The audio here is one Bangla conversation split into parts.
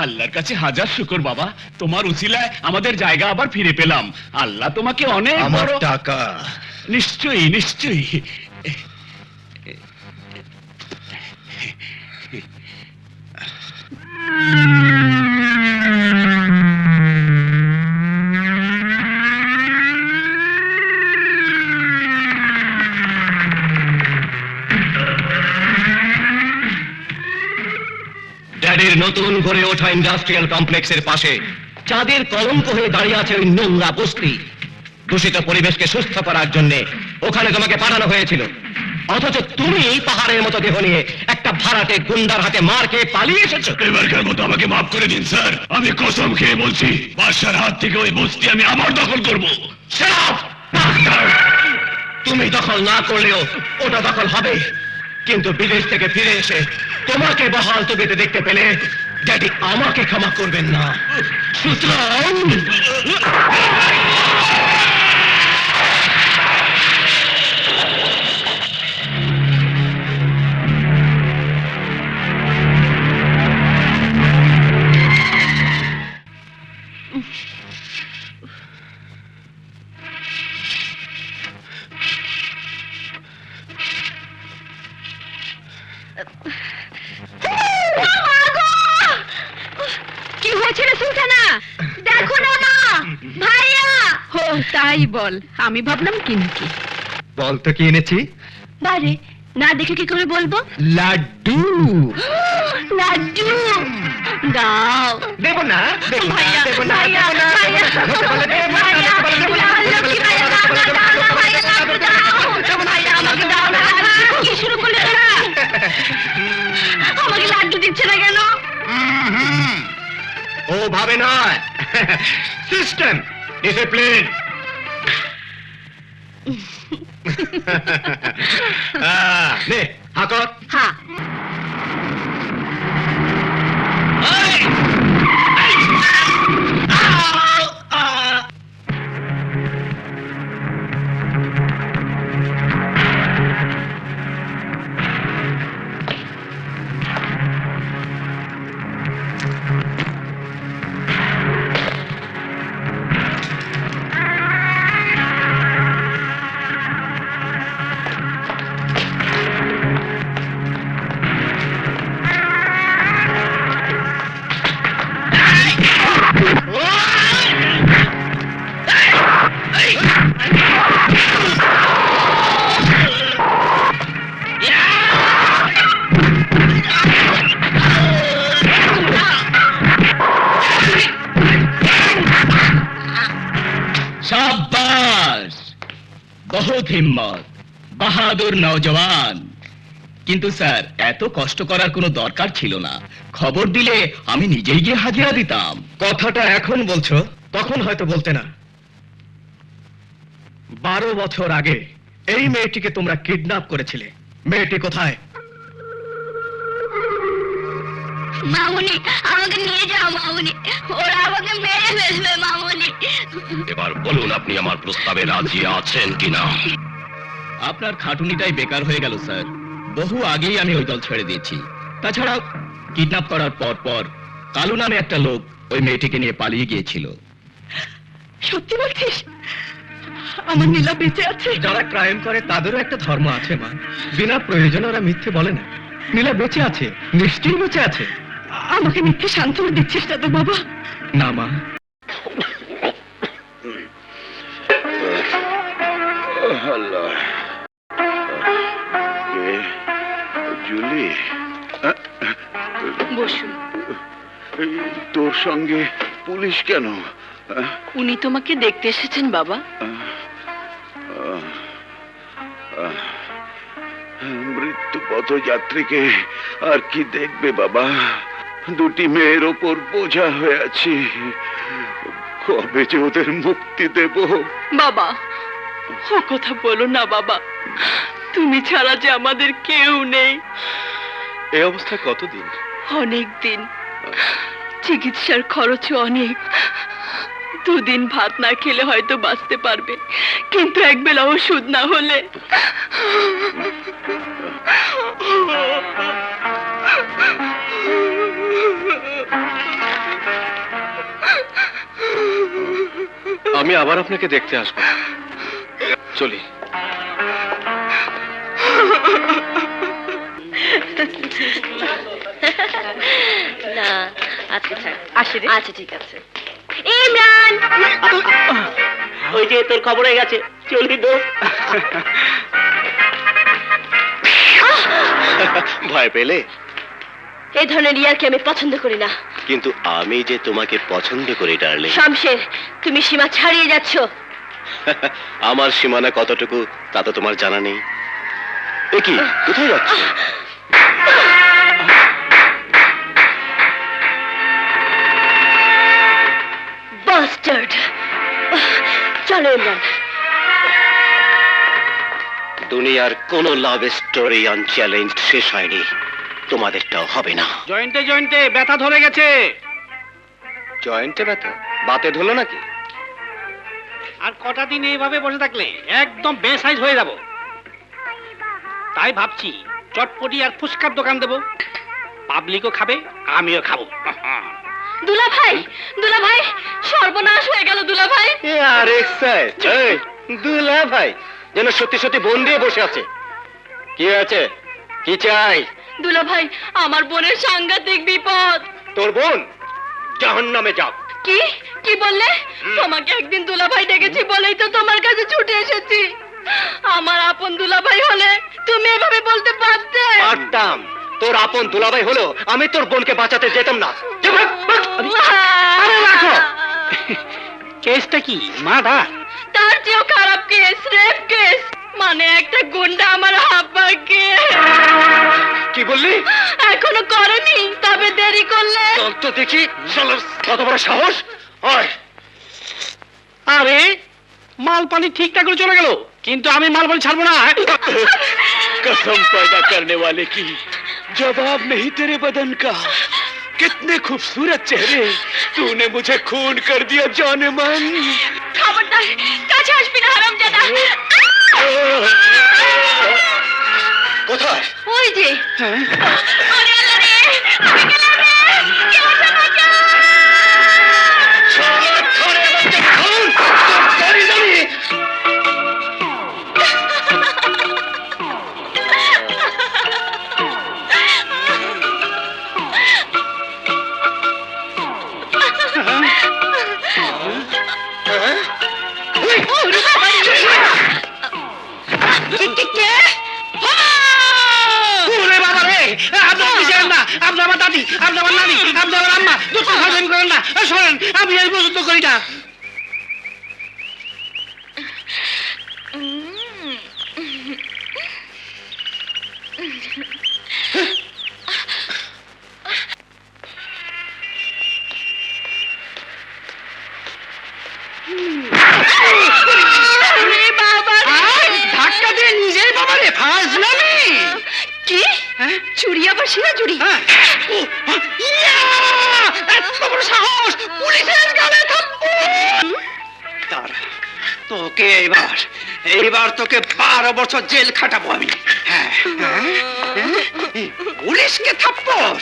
আল্লাহর কাছে হাজার শুকর বাবা, তোমার উসিলায় আমাদের জায়গা আবার ফিরে পেলাম। আল্লাহ তোমাকে অনেক আমার টাকা নিশ্চয়ই নিশ্চয়ই। ড্যাডির নতুন করে ওঠা ইন্ডাস্ট্রিয়াল কমপ্লেক্সের পাশে চাঁদের কলঙ্ক হয়ে দাঁড়িয়ে আছে ওই নোংরা বস্তি। দূষিত পরিবেশকে সুস্থ করার জন্য ওখানে তোমাকে পাঠানো হয়েছিল, অথচ তুমি পাহাড়ের মতো দেহ নিয়ে একটা ভাড়াটে গুন্ডার হাতে মার খেয়ে পালিয়ে এসেছো। এবারকার মতো আমাকে মাফ করে দিন স্যার, আমি কসম খেয়ে বলছি বাদশার হাত থেকে ওই বস্তি আমি আবার দখল করবো। তুমি দখল না করলেও ওটা দখল হবে, কিন্তু বিদেশ থেকে ফিরে এসে তোমাকে বহাল তবিতে দেখতে পেলে ড্যাডি আমাকে ক্ষমা করবেন না। সুতরাং কি হয়েছে রে সুলতানা? দেখো না মা, ভাইয়া। ও তাই বল, আমি ভাবলাম কি নাকি। বল তো কি এনেছি। বারে না দেখে কি করে বলবো? লাড্ডু। লাড্ডু দাও। দেব না, ভাইয়া দেব না, ভাইয়া দেব না, ভাইয়া ভাইয়া লক্ষ্মী ভাইয়া দাও না, দাও না ভাইয়া, লাড্ডু দাও ভাইয়া, আমাকে দাও না। কি শুরু করলে তোরা? আমাকে লাড্ডু দিচ্ছে না কেন? ও ভাবে নয়, সিস্টেম, ডিসিপ্লিন। নে হাকর। হ্যাঁ शाबाश, बहुत हिम्मत, বাহাদুর নওজওয়ান। কিন্তু স্যার, এত কষ্ট করার কোনো দরকার ছিল না। খবর দিলে আমি নিজেই গিয়ে হাজিরা দিতাম। কথাটা এখন বলছো, তখন হয়তো বলতে না। 12 বছর আগে এই মেয়েটিকে তোমরা কিডন্যাপ করেছিলে। মেয়েটি কোথায়? মামুনি, আমাকে নিয়ে যাও মামুনি, ওরা আমাকে মেরে ফেলবে মামুনি। এবার বলুন, আপনি আমার প্রস্তাবে রাজি আছেন কিনা? আপনার খাটুনিটাই বেকার হয়ে গেল স্যার। বহু আগেই আমি ওই দল ছেড়ে দিয়েছি। তাছাড়া কিডন্যাপ করার পর কালু নামে একটা লোক ওই মেয়েটিকে নিয়ে পালিয়ে গিয়েছিল। সত্যি বলছিস? আমার নীলা বেঁচে আছে? যারা ক্রাইম করে তাদেরও একটা ধর্ম আছে মা। বিনা প্রয়োজনে ওরা মিথ্যে বলে না। নীলা বেঁচে আছে, নিশ্চয়ই বেঁচে আছে। আমাকে মিথ্যে সান্ত্বনা দিচ্ছিস না তো বাবা? না মা, আল্লাহ। জুলি, বসুন। এই তোর সঙ্গে পুলিশ কেন? উনি তোমাকে দেখতে এসেছেন বাবা। মৃত্যু পথযাত্রীকে আর কি দেখবে বাবা? দুটি মেয়ের ওপর বোঝা হয়ে আছি। কবে যে ওদের মুক্তি দেব? বাবা, ও কথা বলো না বাবা, তুমি ছাড়া যে আমাদের কেউ নেই। এই অবস্থা কতদিন? অনেক দিন। চিকিৎসার খরচও অনেক। দুদিন ভাত না খেলে হয়তো বাঁচতে পারবে, কিন্তু একবেলা ওষুধ না হলে। আমি আবার আপনাকে দেখতে আসবো। চলি। না, আচ্ছা থাক। আসি রে। আচ্ছা ঠিক আছে। ইমরান, ওই যে তোর খবর হয়ে গেছে, চলি তো। ভয় পেলে? এই ধরনের ইয়ারকে আমি পছন্দ করি না। কিন্তু আমি যে তোমাকে পছন্দ করি ডার্লিং। শমশের, তুমি সীমা ছাড়িয়ে যাচ্ছ। আমার সীমানা কতটুকু তা তো তোমার জানা নেই। এ কি, কোথায় যাচ্ছ? বাস্টার্ড। চলো ইমরান। দুনিয়ার কোন লাভ স্টোরি আনচ্যালেঞ্জ শেষ হয়নি, তোমাদেরটাও হবে না। জয়েন্টে জয়েন্টে ব্যথা ধরে গেছে। জয়েন্টে ব্যথা? বাতে ধরলো নাকি? আর কটা দিন এইভাবে বসে থাকলে একদম বেসাইজ হয়ে যাব। তাই ভাবছি চটপটি আর ফুচকার দোকান দেবো, পাবলিকও খাবে, আমিও খাবো। দুলা ভাই, দুলা ভাই, সর্বনাশ হয়ে গেল দুলা ভাই। আর এক্সাইজ, এই দুলা ভাই যেন সত্যি সত্যি বোন দিয়ে বসে আছে। কি আছে, কি চাই? দুলা ভাই, আমার বোনের সাংঘাতিক বিপদ। তোর বোন জাহান্নামে যাক। কি কি বললে? তোমাকে একদিন দুলা ভাই ডেকেছি বলেই তো তোমার কাছে ছুটে এসেছি। আমার আপন দুলা ভাই হলে তুমি এভাবে বলতে পারতে? পারতাম। তোর আপন দুলাভাই হলো আমি তোর বোনকে বাঁচাতে যেতাম না। আরে রাখো। কেসটা কি মাদা? তার চেয়েও খারাপ কেস, রেপ কেস। মানে একটা গুন্ডা আমার আব্বাকে। কি বললি? এখনো করেনি, তবে দেরি করলে। চল তো দেখি শালার কত বড় সাহস। ওই আরে মাল পানি ঠিকঠাক করে চলে গেল, কিন্তু আমি মাল পানি ছাড়বো না। कसम पैदा करने वाले की जवाब नहीं तेरे बदन का। कितने खूबसूरत चेहरे, तूने मुझे खून कर दिया जाने मन। খবরদার কাছে আসবি না হারামজাদা। কোথায়? ওই যে। ওরে আল্লাহ রে, আমি গেলাম রে। কেউ আছে বাঁচাও। শালা ঘরে বাচ্চা খুন, তোর বাড়ি জানি। ওরে বাবা রে, আপনার কি জানেন না? আপনি আমার দাদি, আপনি আমার নানি, আপনি আমার আম্মা। দুটো খাবেন করেন না। শোনেন, আমি এই পছন্দ করি না। আমার শিরাজুড়ি। এত বড় সাহস, পুলিশের গালে থাপ্পড়! দাঁড়া, তোকে এইবার তোকে 12 বছর জেল খাটাবো আমি। হ্যাঁ, পুলিশকে থাপ্পড়!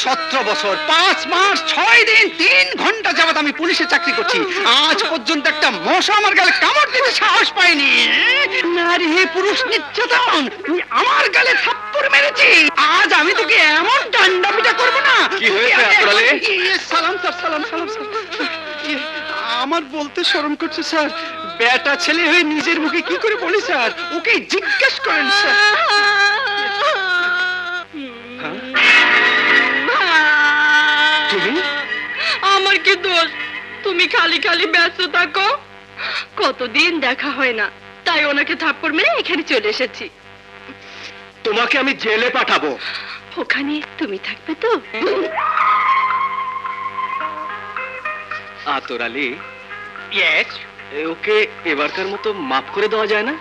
17 বছর 5 মাস 6 দিন 3 ঘন্টা যাবত আমি পুলিশে চাকরি করছি, আজ পর্যন্ত একটা মশা আমার গালে কামড় দিতে সাহস পাইনি। নারী পুরুষ নির্যাতন, তুই আমার গালে থাপ্পড় মেরেছি, আজ আমি তোকে এমন ডান্ডা পিটা করবো না। কি হয়েছে আব্দুল আলী? সালাম স্যার, সালাম স্যার। আমার বলতে শরম করছে স্যার, বেটা ছেলে হয়ে নিজের মুখে কি করে বলি স্যার, ওকে জিজ্ঞেস করেন স্যার। তুমি? আমার কি দোষ? তুমি খালি খালি ব্যস্ত থাকো, কতদিন দেখা হয় না, তাই ওনাকে থাপ্পড় মেরে এখানে চলে এসেছি। তোমাকে আমি জেলে পাঠাবো। ওখানে তুমি থাকবে তো? আতর আলী, ইয়েস, ওকে এবারকার মতো মাফ করে দেওয়া যায় না?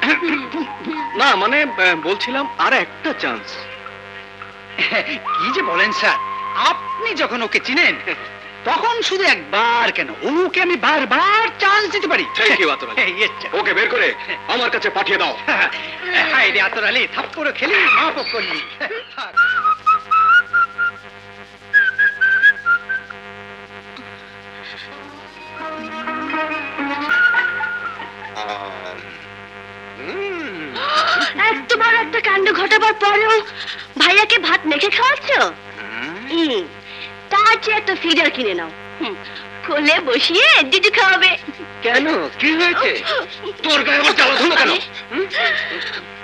না মানে বলছিলাম আর একটা চান্স। কি যে বলেন স্যার, আপনি যখন ওকে চিনেন তখন শুধু একবার কেন, ওকে আমি বারবার চান্স দিতে পারি। Thank you, আতর আলী। Yes, sir. ওকে বের করে আমার কাছে পাঠিয়ে দাও। হাই রে আতর আলী, থাপ্পড় খেলি মাফও করলি। এত বড় একটা কাণ্ড ঘটাবার পরেও ভাইয়াকে ভাত মেখে খাওয়াচ্ছ? তার চেয়ে একটা ফিডার কিনে নাও, কোলে বসিয়ে দিদি খাওয়াবে। কেন, কি হয়েছে? তোর গায়ে আমার জ্বালা ধরলো কেন?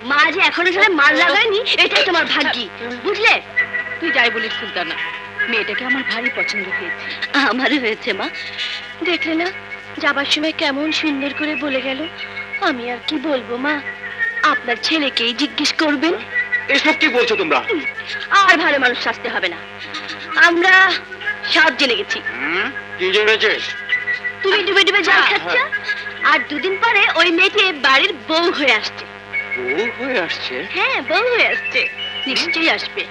মা যে এখনো সাথে মাল লাগায়নি, এটাই তোমার ভাগ্যি, বুঝলে? তুই যাই বলিস সুলতানা, মেয়েটাকে আমার ভারী পছন্দ হয়েছে। আমারও হয়েছে মা, দেখলে না যাবার সময় কেমন সুন্দর করে বলে গেল। আমি আর কি বলবো মা, আপনার ছেলেকেই জিজ্ঞেস করবেন। এসব কি বলছো তোমরা? আর ভালো মানুষ সাজতে হবে না, আমরা সব জেনে গেছি। কি জেনেছিস? তুমি ডুবে ডুবে জল খাচ্ছ, আর দুদিন পরে ওই মেয়েটি বাড়ির বউ হয়ে আসছে। বউ হয়ে আসছে? হ্যাঁ, বউ হয়ে আসছে, নিশ্চয়ই আসবে।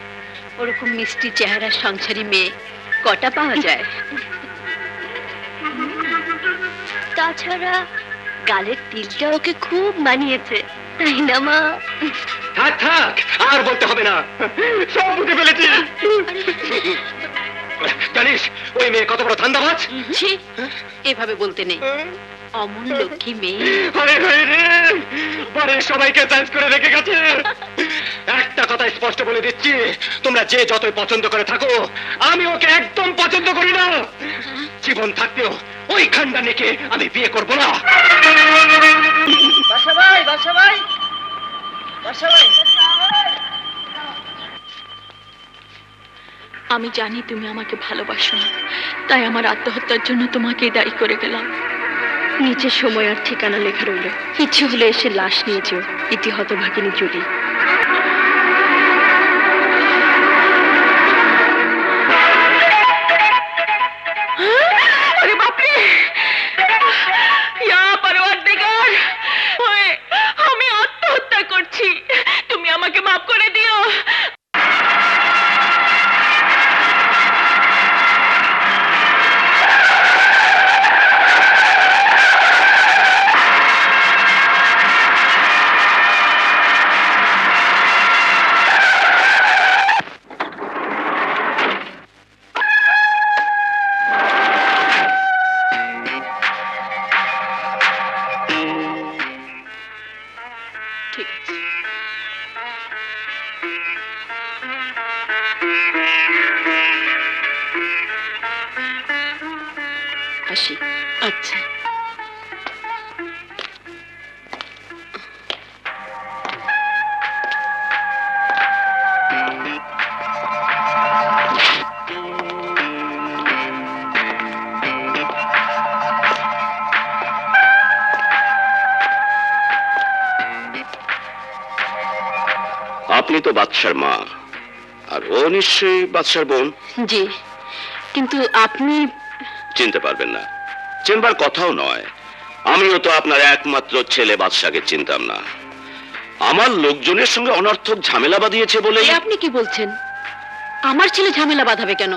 ওরকম মিষ্টি চেহারা সংসারী মেয়ে কটা পাওয়া যায়? তাছাড়া গালের তিলটা ওকে খুব মানিয়েছে, তাই না মা? থাক থাক, আর বলতে হবে না, সব বুঝে ফেলেছি। জানিস ওই মেয়ে কত বড় ধান্দাবাজ? ছি, এভাবে বলতে নেই। অমন লক্ষ্মী মেয়ে। আরে ভাই রে, বাড়ির সবাইকে চেঞ্জ করে রেখে গেছে। একটা কথা স্পষ্ট বলে দিচ্ছি, তোমরা যে যতই পছন্দ করে থাকো, আমি ওকে একদম পছন্দ করি না। জীবন থাকতেও ওই খানদানিকে আমি বিয়ে করব না। আমি জানি তুমি আমাকে ভালোবাসো না, তাই আমার আত্মহত্যার জন্য তোমাকেই দায়ী করে গেলাম। নিচে সময় আর ঠিকানা লেখা রইল, ইচ্ছে হলে এসে লাশ নিয়ে যেও। ইতি হতভাগিনী জুলি। আরে বাপরে, ইয়া পরওয়ারদিগার, আমি আত্মহত্যা করছি, তুমি আমাকে মাফ করে দিও। ঠিক আছে। আসি। আচ্ছা। আপনি তো বাদশার মা, আর ও নিশ্চয়ই বাদশার বোন। জি, কিন্তু আপনি চিনতে পারবেন না, চেম্বার কথাও নয়। আমিও তো আপনার একমাত্র ছেলে বাদশাকে চিনতাম না। আমার লোকজনের সঙ্গে অনর্থক ঝামেলা বাঁধিয়েছে বলে। আপনি কি বলছেন? আমার ছেলে ঝামেলা বাঁধাবে কেন?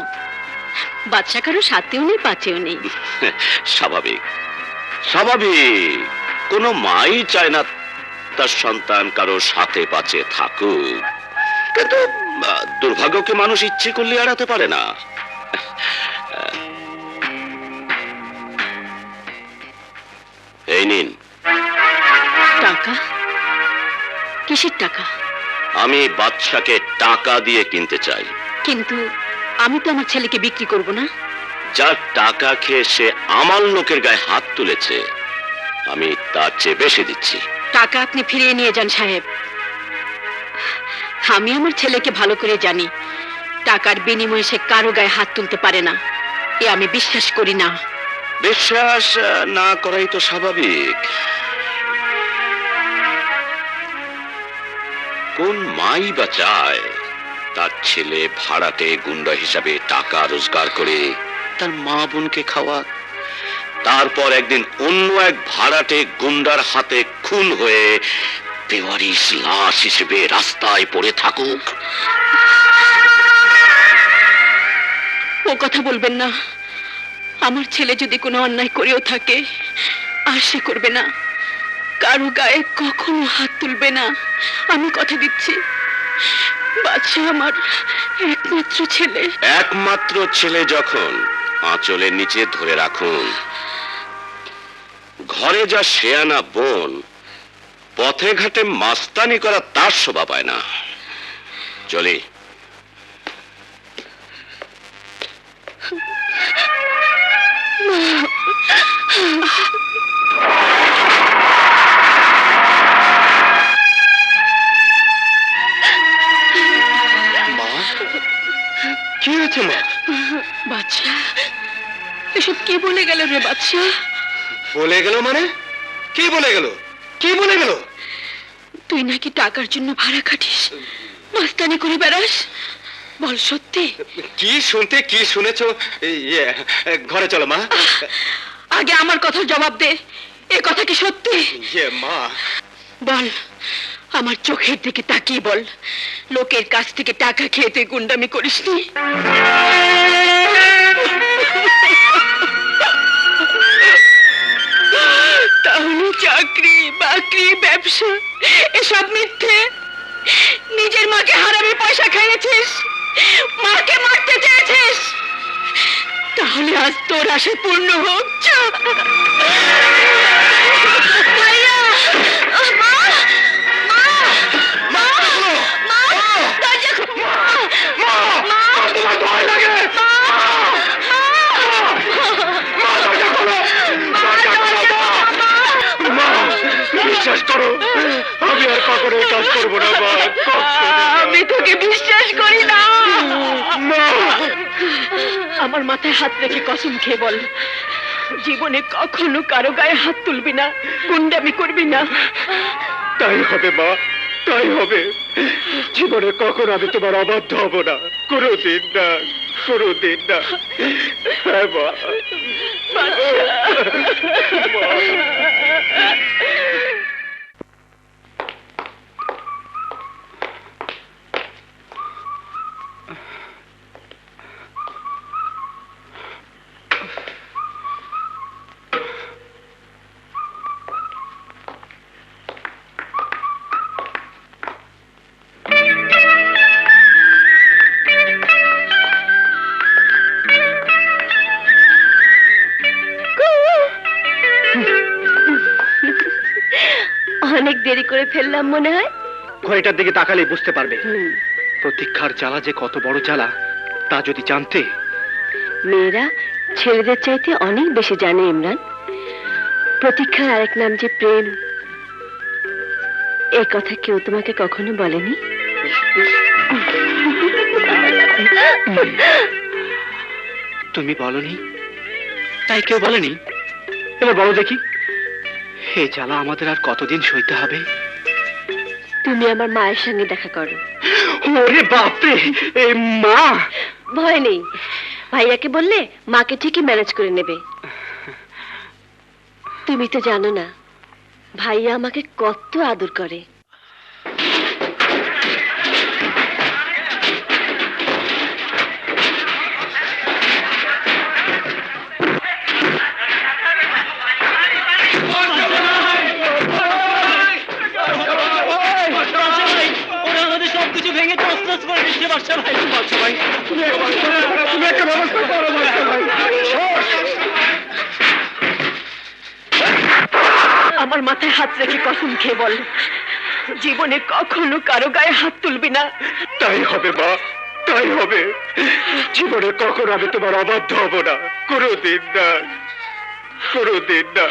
বাদশা কারো সাথেও নেই, পাচেও নেই। স্বাভাবিক স্বাভাবিক, কোনো মাই চায় না তার সন্তান কারো সাথে পাচে থাকুক, কিন্তু দুর্ভাগ্যকে মানুষ ইচ্ছে করলে এড়াতে পারে না। এই নিন টাকা? কিসের টাকা? আমি বাদশাকে টাকা দিয়ে কিনতে চাই। কিন্তু আমি তো আমার ছেলেকে বিক্রি করব না। যার টাকা খেয়ে সে আমার লোকের গায়ে হাত তুলেছে, আমি তার চেয়ে বেশি দিচ্ছি। টাকা আপনি ফিরিয়ে নিয়ে যান সাহেব। আমি আমার ছেলেকে ভালো করে জানি, টাকার বিনিময়ে সে কারো গায়ে হাত তুলতে পারে না। এ আমি বিশ্বাস করি না। বিশ্বাস না করাই তো স্বাভাবিক। কোন মাই বা চায় তার ছেলে ভাড়াটে গুন্ডা হিসাবে টাকা রোজগার করে তার মা বোনকে খাওয়া, তারপর একদিন অন্য এক ভাড়াটে গুন্ডার হাতে খুন হয়ে বেওয়ারিশ লাশ হিসেবে রাস্তায় পড়ে থাকুক? ও কথা বলবেন না। আমার ছেলে যদি কোনো অন্যায় করেও থাকে, আর সে করবে না, কারো গায়ে কখনো হাত তুলবে না। আমি কথা দিচ্ছি। বাদশা আমার একমাত্র ছেলে। একমাত্র ছেলে যখন, আঁচলের নিচে ধরে রাখুন। ঘরে যা শেয়ানা বোন, পথে ঘাটে মাস্তানি করা তার শোভা পায় না। চলি। মা, কি হয়েছে মা? বাদশা, এসব কি বলে গেল রে বাদশা? বলে গেল মানে? কি বলে গেল? কি বলে গেল? তুই নাকি টাকার জন্য ভাড়া খাটিস, মাস্তানি করে বেড়াস। বল সত্যি? কি শুনতে কি শুনেছো? ঘরে চলো মা। আগে আমার কথার জবাব দে, এ কথা কি সত্যি? মা, বল, আমার চোখের দিকে তাকিয়ে বল, লোকের কাছ থেকে টাকা খেয়ে তুই গুন্ডামি করিসনি? তাহলে চাকরি বাকরি ব্যবসা এসব মিথ্যে? নিজের মাকে হারামি পয়সা খাইয়েছিস, মাকে মারতে চেয়েছিস। তাহলে আজ তোর আশা পূর্ণ হোক। যা। ভাইয়া! মা! মা! মা! মা! দরজা খোল! মা! তোমার ভয় লাগে? মা! মা, বিশ্বাস করো, আমি আর কখনো এই কাজ করবো না মা। আমি তোকে বিশ্বাস করি না। আমার মাথায় হাত রেখে কসম খেয়ে বল, জীবনে কখনো কারো গায়ে হাত তুলবি না, গুন্ডামি করবি না। তাই হবে মা, তাই হবে। জীবনে কখনো আমি তোমার অবাধ্য হব না, কোনোদিন না, কোনোদিন না। হ্যাঁ মা। অনেক দেরি করে ফেললাম মনে হয়। ঘড়িটার দিকে তাকালে বুঝতে পারবে প্রতীক্ষার জ্বালা যে কত বড় জ্বালা, তা যদি জানতে। মেয়েরা ছেলেদের চাইতে অনেক বেশি জানে ইমরান। প্রতীক্ষার আরেক নাম যে প্রেম, এই কথা কেউ তোমাকে কখনো বলেনি? তুমি বলনি তাই কেউ বলেনি? এবার বলো দেখি, হে জ্বালা আমাদের আর কতদিন সইতে হবে? তুমি আমার মায়ের সঙ্গে দেখা করো। ওরে বাপরে, এই মা! ভয় নেই, ভাইয়াকে বললে মাকে ঠিকই ম্যানেজ করে নেবে। তুমি তো জানো না ভাইয়া আমাকে কত আদর করে। তুমি একটা ব্যবস্থা করো বাচ্চা ভাই। আমার মাথায় হাত রেখে কসম খেয়ে বল, জীবনে কখনো কারো গায়ে হাত তুলবি না। তাই হবে মা, তাই হবে। জীবনে কখনো আমি তোমার অবাধ্য হব না, কোনোদিন না, কোনোদিন না।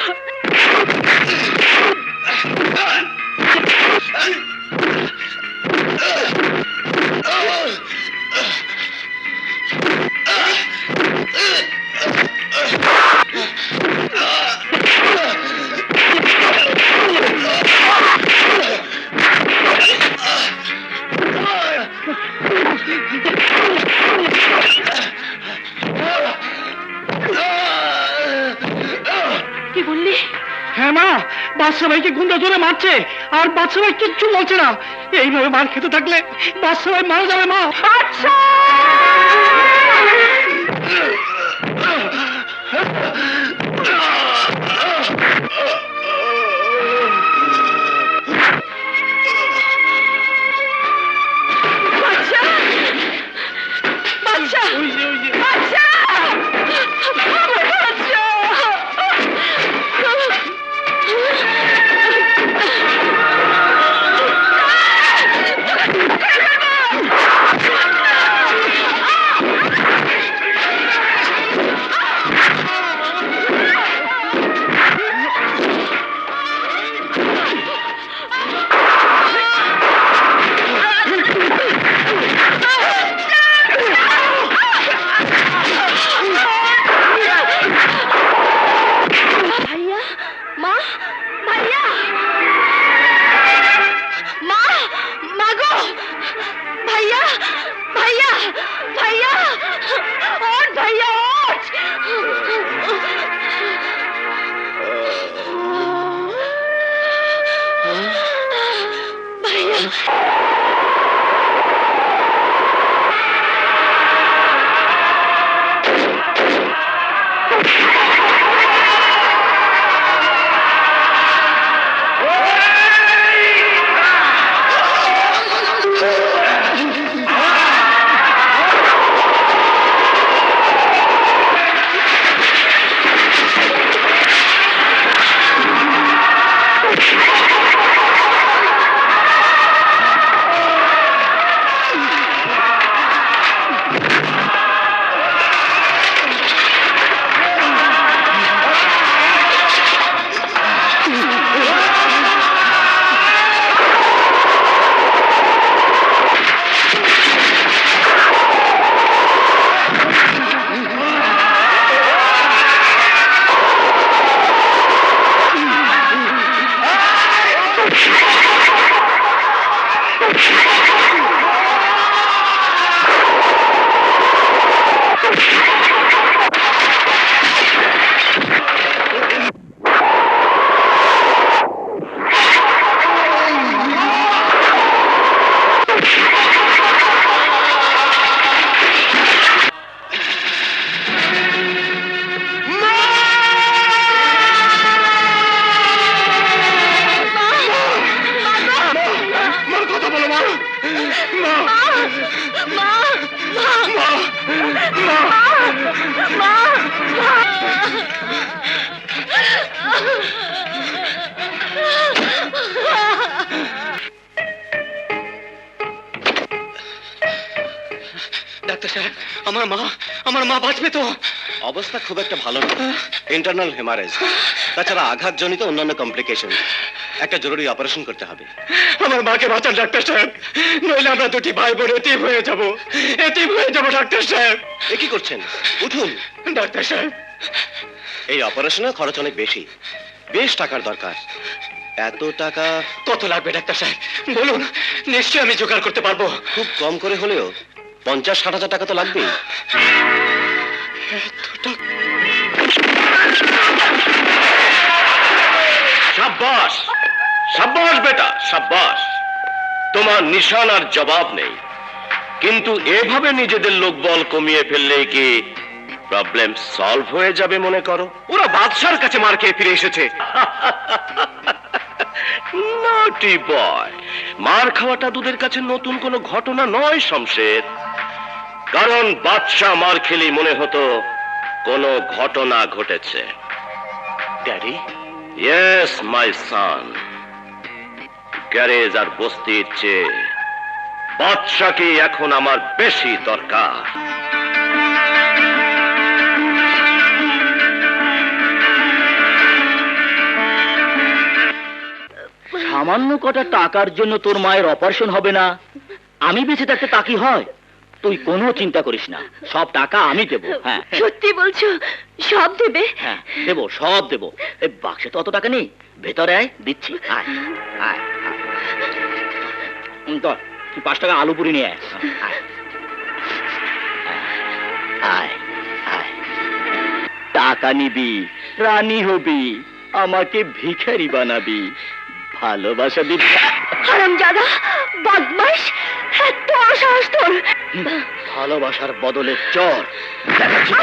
কি বললি? হ্যাঁ মা, বাদশা ভাইকে গুন্ডা ধরে মারছে, আর বাদশা ভাই কিচ্ছু বলছে না। এইভাবে মার খেতে থাকলে বাদশা ভাই মারা যাবে মা। আচ্ছা, বাচ্চা, বাচ্চা, ওই যে বাচ্চা, আমার বাচ্চা। ভাইয়া, মা, ভাইয়া, মা, মাগো, ভাইয়া, ভাইয়া, ভাইয়া, ওঠ ভাইয়া, ওঠ। ভাইয়া, ডাক্তার সাহেব, আমার মা বাঁচবে তো? অবস্থা খুব একটা ভালো না, ইন্টারনাল হেমারেজ, তাছাড়া আঘাতজনিত অন্যান্য কমপ্লিকেশন। একটা জরুরি অপারেশন করতে হবে। আমার মাকে বাঁচান ডাক্তার সাহেব, নইলে আমরা দুটি ভাই বোন এতিম হয়ে যাব, এতিম হয়ে যাব ডাক্তার সাহেব। এ কি করছেন? উঠুন ডাক্তার সাহেব। এই অপারেশনের খরচ অনেক বেশি, বেশ টাকার দরকার। এত টাকা কত লাগবে ডাক্তার সাহেব বলুন, নিশ্চয়ই আমি জোগাড় করতে পারবো। খুব কম করে হলেও 50-60 হাজার টাকা তো লাগবেই। সাব্বাস, সাব্বাস বেটা, সাব্বাস। তোমার নিশানার জবাব নেই, কিন্তু এভাবে নিজেদের লোকবল কমিয়ে ফেললেই কি প্রবলেম সলভ হয়ে যাবে মনে করো? ওরা বাদশার কাছে মার খেয়ে ফিরে এসেছে। নটি বয়, মার খাওয়াটা তোদের কাছে নতুন কোনো ঘটনা নয় শমশের। কারণ বাদশাহ মার খেলি মনে হতো কোনো ঘটনা ঘটেছে। Daddy, yes my son, garage আর বস্তির চেয়ে বাদশাকে এখন আমার বেশি দরকার। সামান্য কটা টাকার জন্য তোর মায়ের অপারেশন হবে না? আমি বেঁচে থাকতে তা কি হয়? তুই কোনো চিন্তা করিস না, সব টাকা আমি দেবো। হ্যাঁ সত্যি বলছো? সব দেবে? হ্যাঁ দেবো, সব দেবো। এই বাক্সে তো অত টাকা নেই, ভেতরে আয়, দিচ্ছি। আয় আয় আয়। ধর, তুই 5 টাকা আলু পুরি নিয়ে আয়। আয় আয় আয়। টাকা নিবি, রানী হবি, আমাকে ভিখারি বানাবি, ভালোবাসা দিবি। হারামজাদা, বদমাশ, এত সাহস তোর! ভালোবাসার বদলে চর দেখাচ্ছি।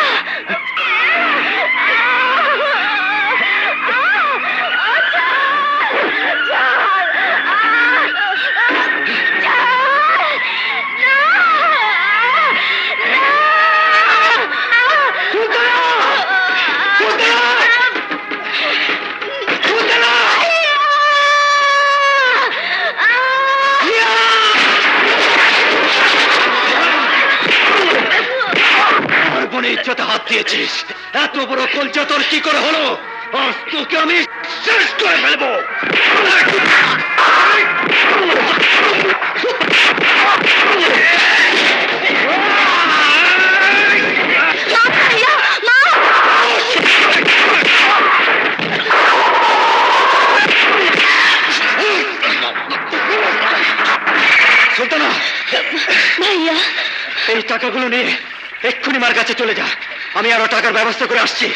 ইচ্ছাতে হাত দিয়েছিস, এত বড় কলচা তোর কি করে হলো? আজ তোকে আমি শেষ করে ফেলবো। সুলতানা, ভাইয়া, এই টাকাগুলো নিয়ে এক্ষুনি মার কাছে চলে যা, আমি আরো টাকার ব্যবস্থা করে আসছি।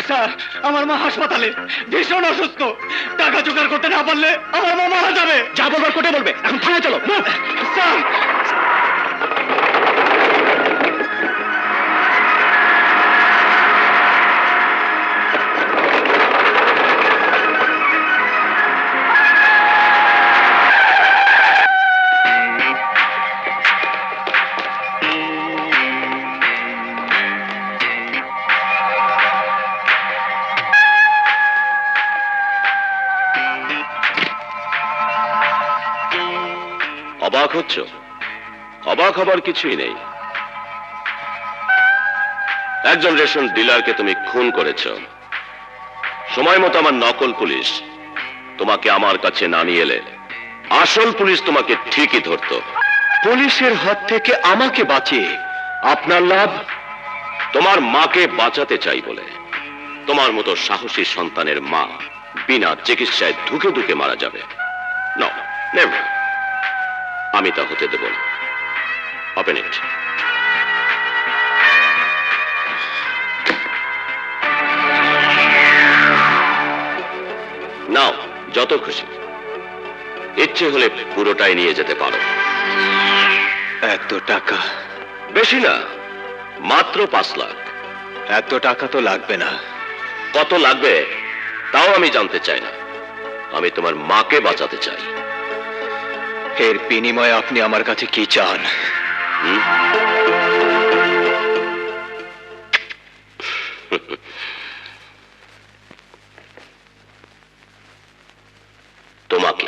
স্যার, আমার মা হাসপাতালে, ভীষণ অসুস্থ। টাকা জোগাড় করতে না পারলে আমার মা মারা যাবে। যা বলবার কোর্টে বলবে, এখন থানায় চলো। স্যার, অবাক হচ্ছ? অবাক হবার কিছুই নেই। একজন রেশন ডিলারকে তুমি খুন করেছ। সময় মতো আমার নকল পুলিশ তোমাকে আমার কাছে না নিয়ে এলে আসল পুলিশ তোমাকে ঠিকই ধরতো। পুলিশের হাত থেকে আমাকে বাঁচিয়ে আপনার লাভ? তোমার মাকে বাঁচাতে চাই বলে তোমার মতো সাহসী সন্তানের মা বিনা চিকিৎসায় ধুকে ধুকে মারা যাবে? না, নেভার। আমি তা হতে দেব না। Open it. নাও, যত খুশি। ইচ্ছে হলে পুরোটাই নিয়ে যেতে পারো। এত টাকা? বেশি না, মাত্র 5 লাখ। এত টাকা তো লাগবে না। কত লাগবে তাও আমি জানতে চাই না। আমি তোমার মাকে বাঁচাতে চাই। এর বিনিময়ে আপনি আমার কাছে কি চান? তোমাকে।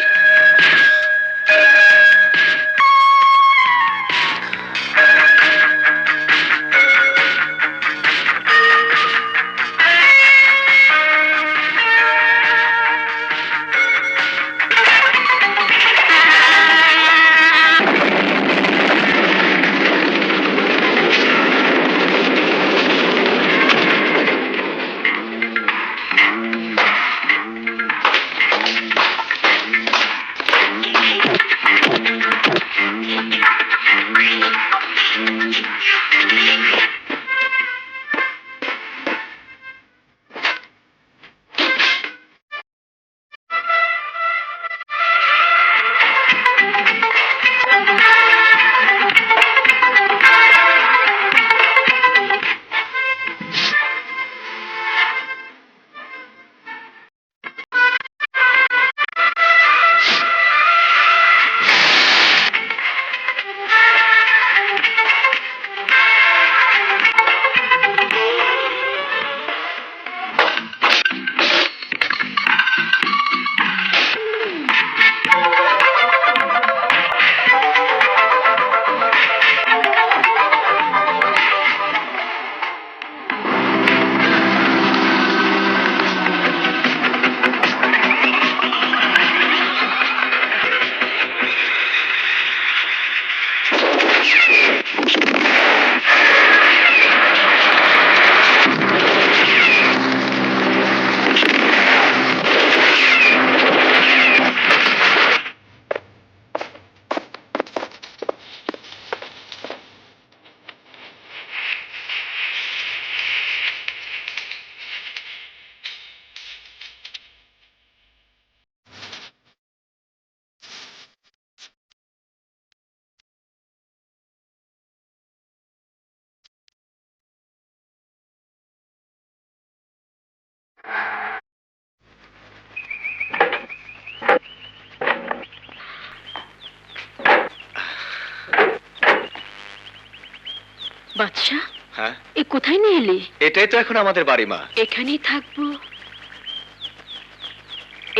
বাদশা, হ্যাঁ, এ কোথায় নিয়ে এলি? এটাই তো এখন আমাদের বাড়ি মা। এখানেই থাকবো?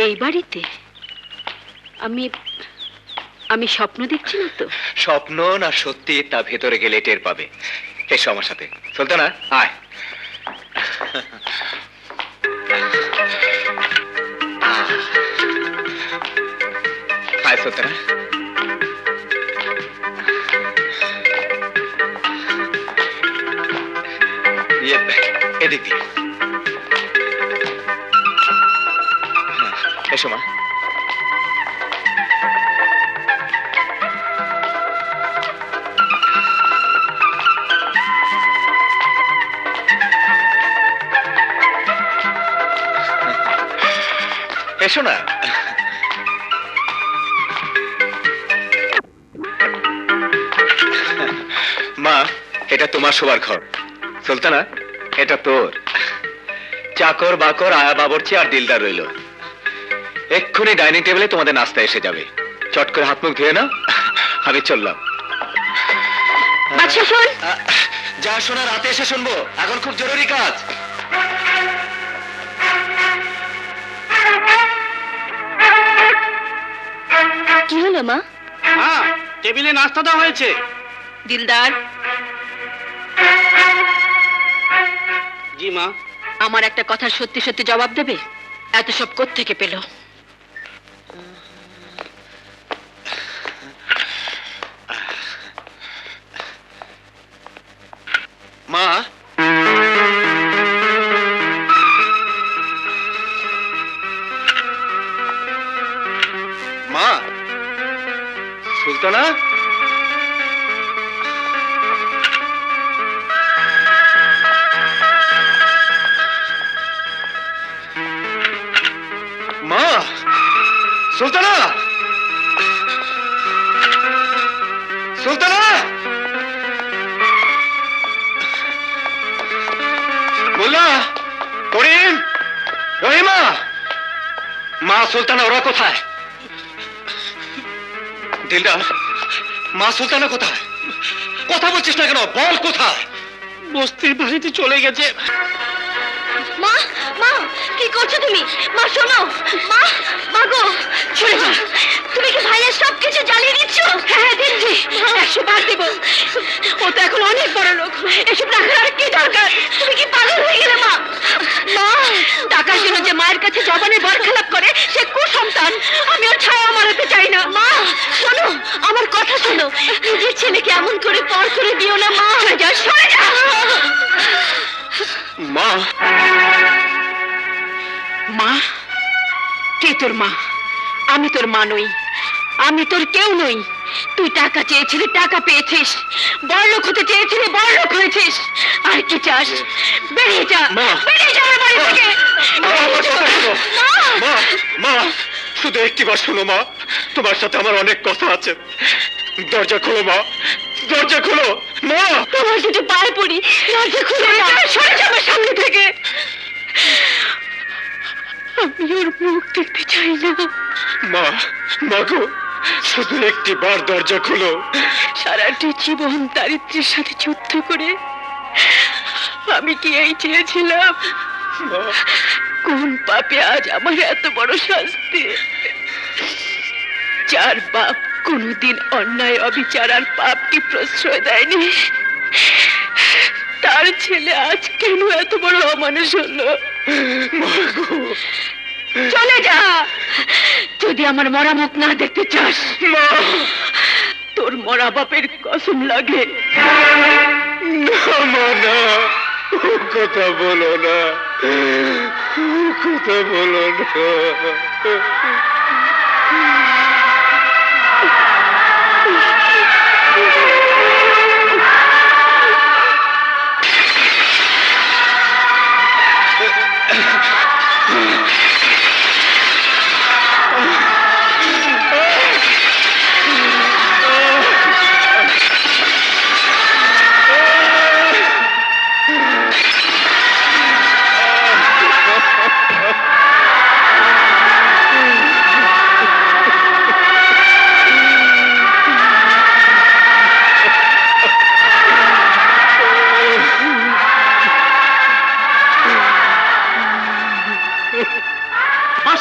এই বাড়িতে? আমি আমি স্বপ্ন দেখছি না তো? স্বপ্ন না সত্যি তা ভেতরে গেলে টের পাবে। এসো আমার সাথে। সুলতানা, আয়। আয় সুলতানা। এদিক দিয়ে। হ্যাঁ, এসো মা। এসো না। মা, এটা তোমার শোবার ঘর। সুলতানা, এটা তোর। চাকর বাকর আয়া বাবরচি আর দিলদার রইল। এক্ষুনি ডাইনিং টেবিলে তোমাদের নাস্তা এসে যাবে। চট করে হাত মুখ ধুয়ে নাও, আমি চললাম। বাদশা শোন। যা শোনা রাতে এসে শুনবো, এখন খুব জরুরি কাজ। কি হলো মা? হ্যাঁ, টেবিলে নাস্তা দেওয়া হয়েছে। দিলদার, জি মা। আমার একটা কথার সত্যি সত্যি জবাব দেবে? এত সব কোত্থেকে পেল? মা, মা, সুলতানা, মা, সুলতানা, সুলতানা, মোল্লা, করিম, রহিমা, মা সুলতানা ওরা কোথায়? দিলদার, মা সুলতানা কোথায়? কথা বলছিস না কেন? বল কোথায়? বস্তির বাড়িতে চলে গেছে। মা, মা, কি করছো তুমি? মা শোনো, মা, মা গো, সরে যাও। তুমি কি ভাইয়ের সবকিছু জ্বালিয়ে দিচ্ছ? হ্যাঁ, দিচ্ছি। 100 বার দেব। ও তো এখন অনেক বড় লোক। এসব টাকার আর কি দরকার? তুমি কি পাগল হয়ে গেলে মা? মা, টাকার জন্য যে মায়ের কাছে জবানের বরখেলাপ করে সে কুসন্তান। আমি ওর ছায়া মারাতে চাই না। মা শোনো, আমার কথা শোনো। নিজের ছেলেকে এমন করে পর করে দিও না মা। সরে যা, সরে যা। মা, মা? কে তোর মা? আমি তোর মা নই, আমি তোর কেউ নই। তুই টাকা চেয়েছিলি, টাকা পেয়েছিস। বড়লোক হতে চেয়েছিলি, বড়লোক হয়েছিস। আর কি চাস? বেরিয়ে যা, মা। বেরিয়ে যা আমার বাড়ি থেকে। মা, আমার কথা শোনো। মা! মা, মা, শুধু একটিবার শোনো মা, তোমার সাথে আমার অনেক কথা আছে। দরজা খোলো মা, দরজা খোলো মা। তোমার যদি পায়ে পড়ি, দরজা খুলে না। সরে যা আমার সামনে থেকে। আমি ওর মুখ দেখতে চাই না। মা, মা গো, শুধু একটিবার দরজা খোলো। সারাটি জীবন দারিদ্র্যের সাথে যুদ্ধ করে আমি কি এই চেয়েছিলাম? মা, কোন পাপে আজ আমার এত বড় শাস্তি? যার বাপ কোনদিন অন্যায় অবিচার আর পাপকে প্রশ্রয় দেয়নি, তার ছেলে আজ কেন এত বড় অমানুষ হলো? মা গো, চলে যা, যদি আমার মরা মুখ না দেখতে চাস। মা, তোর মরা বাপের কসম লাগে। না মা, না, ও কথা বলো না, ও কথা বলো না।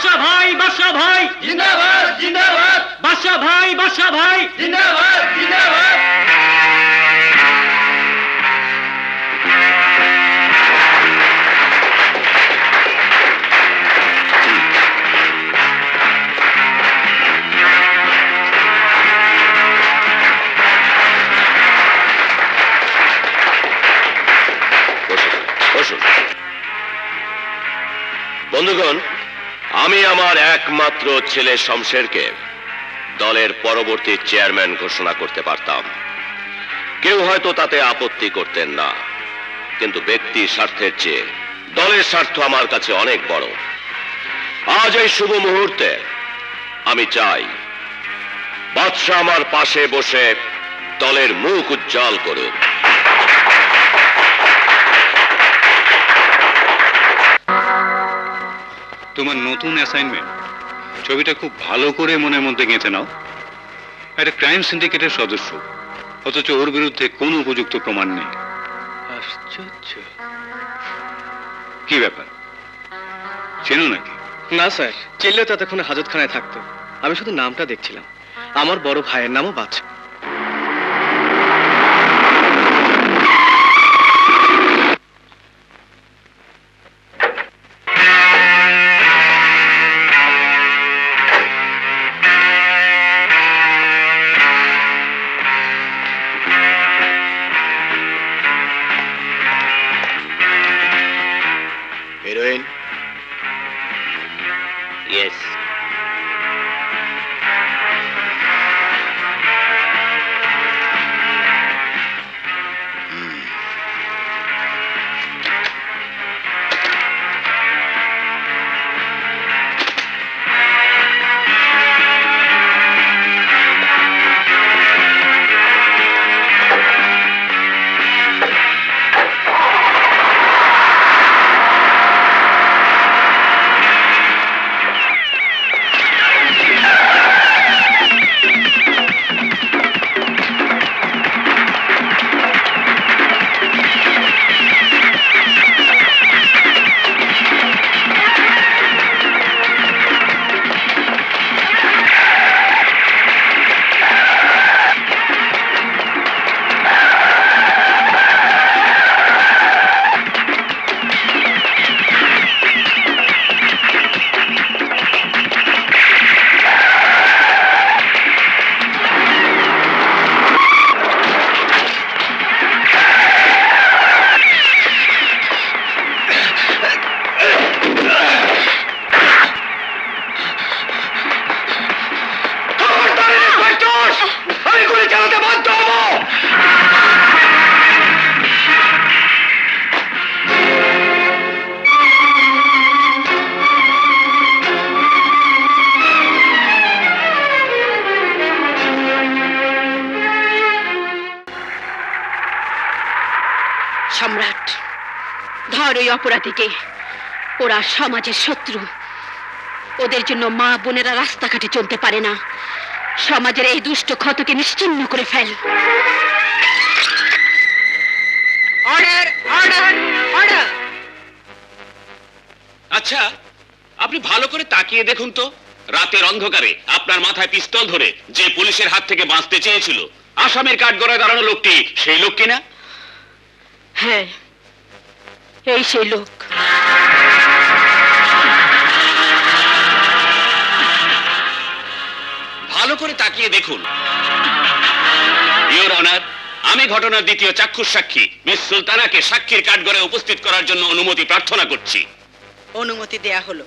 বাদশা ভাই জিন্দাবাদ জিন্দাবাদ বাদশা ভাই জিন্দাবাদ জিন্দাবাদ বসুন। বন্ধুগণ, আমি আমার একমাত্র ছেলে শমশেরকে দলের পরবর্তী চেয়ারম্যান ঘোষণা করতে পারতাম। কেউ হয়তো তাতে আপত্তি করতেন না, কিন্তু ব্যক্তি স্বার্থের চেয়ে দলের স্বার্থ আমার কাছে অনেক বড়। আজ এই শুভ মুহূর্তে আমি চাই বাদশা আমার পাশে বসে দলের মুখ উজ্জ্বল করুক। তোমার নতুন অ্যাসাইনমেন্ট, ছবিটা খুব ভালো করে মনের মধ্যে গেঁথে নাও। একটা ক্রাইম সিন্ডিকেটের সদস্য, অথচ ওর বিরুদ্ধে কোনো উপযুক্ত প্রমাণ নেই। আশ্চর্য। কি ব্যাপার, চেনো নাকি? না স্যার, চিনলেও তো এতক্ষণে হাজতখানায় থাকতো। আমি শুধু নামটা দেখছিলাম। আমার বড় ভাইয়ের নামও বাদশা। হিরোইন? ইয়েস। সম্রাট, ধর ওই অপরাধীকে। ওরা সমাজের শত্রু। ওদের জন্য মা বোনেরা রাস্তাঘাটে চলতে পারে না। সমাজের এই দুষ্ট ক্ষতকে নিশ্চিহ্ন করে ফেল। Order, order, order. আচ্ছা, আপনি ভালো করে তাকিয়ে দেখুন তো, রাতের অন্ধকারে আপনার মাথায় পিস্তল ধরে যে পুলিশের হাত থেকে বাঁচতে চেয়েছিল, আসামের কাঠগড়ায় দাঁড়ানো লোকটি সেই লোক কিনা? হ্যাঁ, এই সেই লোক। ভালো করে তাকিয়ে দেখুন। ইওর অনার, আমি ঘটনার দ্বিতীয় চাক্ষুষ সাক্ষী মিস সুলতানাকে সাক্ষীর কাঠগড়ায় উপস্থিত করার জন্য অনুমতি প্রার্থনা করছি। অনুমতি দেয়া হলো।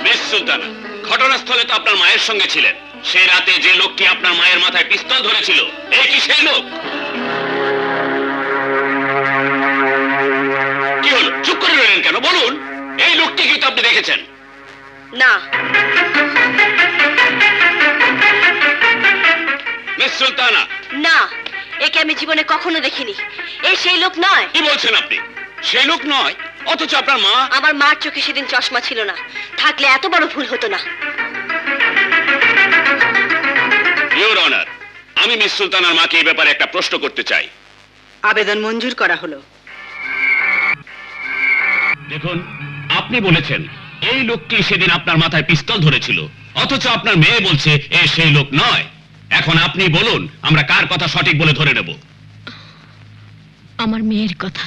মিস সুলতানা, ঘটনাস্থলে তো আপনার মায়ের সঙ্গে ছিলেন। সেই রাতে যে লোকটি আপনার মায়ের মাথায় পিস্তল ধরেছিল, এই কি সেই লোক? কি হলো, চুপ করে রইলেন কেন? বলুন, এই লোকটি কি তো আপনি দেখেছেন? না। মিস সুলতানা। না, একে আমি জীবনে কখনো দেখিনি। এই সেই লোক নয়। কি বলছেন আপনি? সেই লোক নয়, অথচ আপনার মা। আমার মার চোখে সেদিন চশমা ছিল না, থাকলে এত বড় ভুল হতো না। ইওর অনার, আমি মিস সুলতানার মাকে এই ব্যাপারে একটা প্রশ্ন করতে চাই। আবেদন মঞ্জুর করা হলো। দেখুন, আপনি বলেছেন এই লোকটি সেদিন আপনার মাথায় পিস্তল ধরেছিল, অথচ আপনার মেয়ে বলছে এ সেই লোক নয়। এখন আপনি বলুন, আমরা কার কথা সঠিক বলে ধরে নেব? আমার মেয়ের কথা।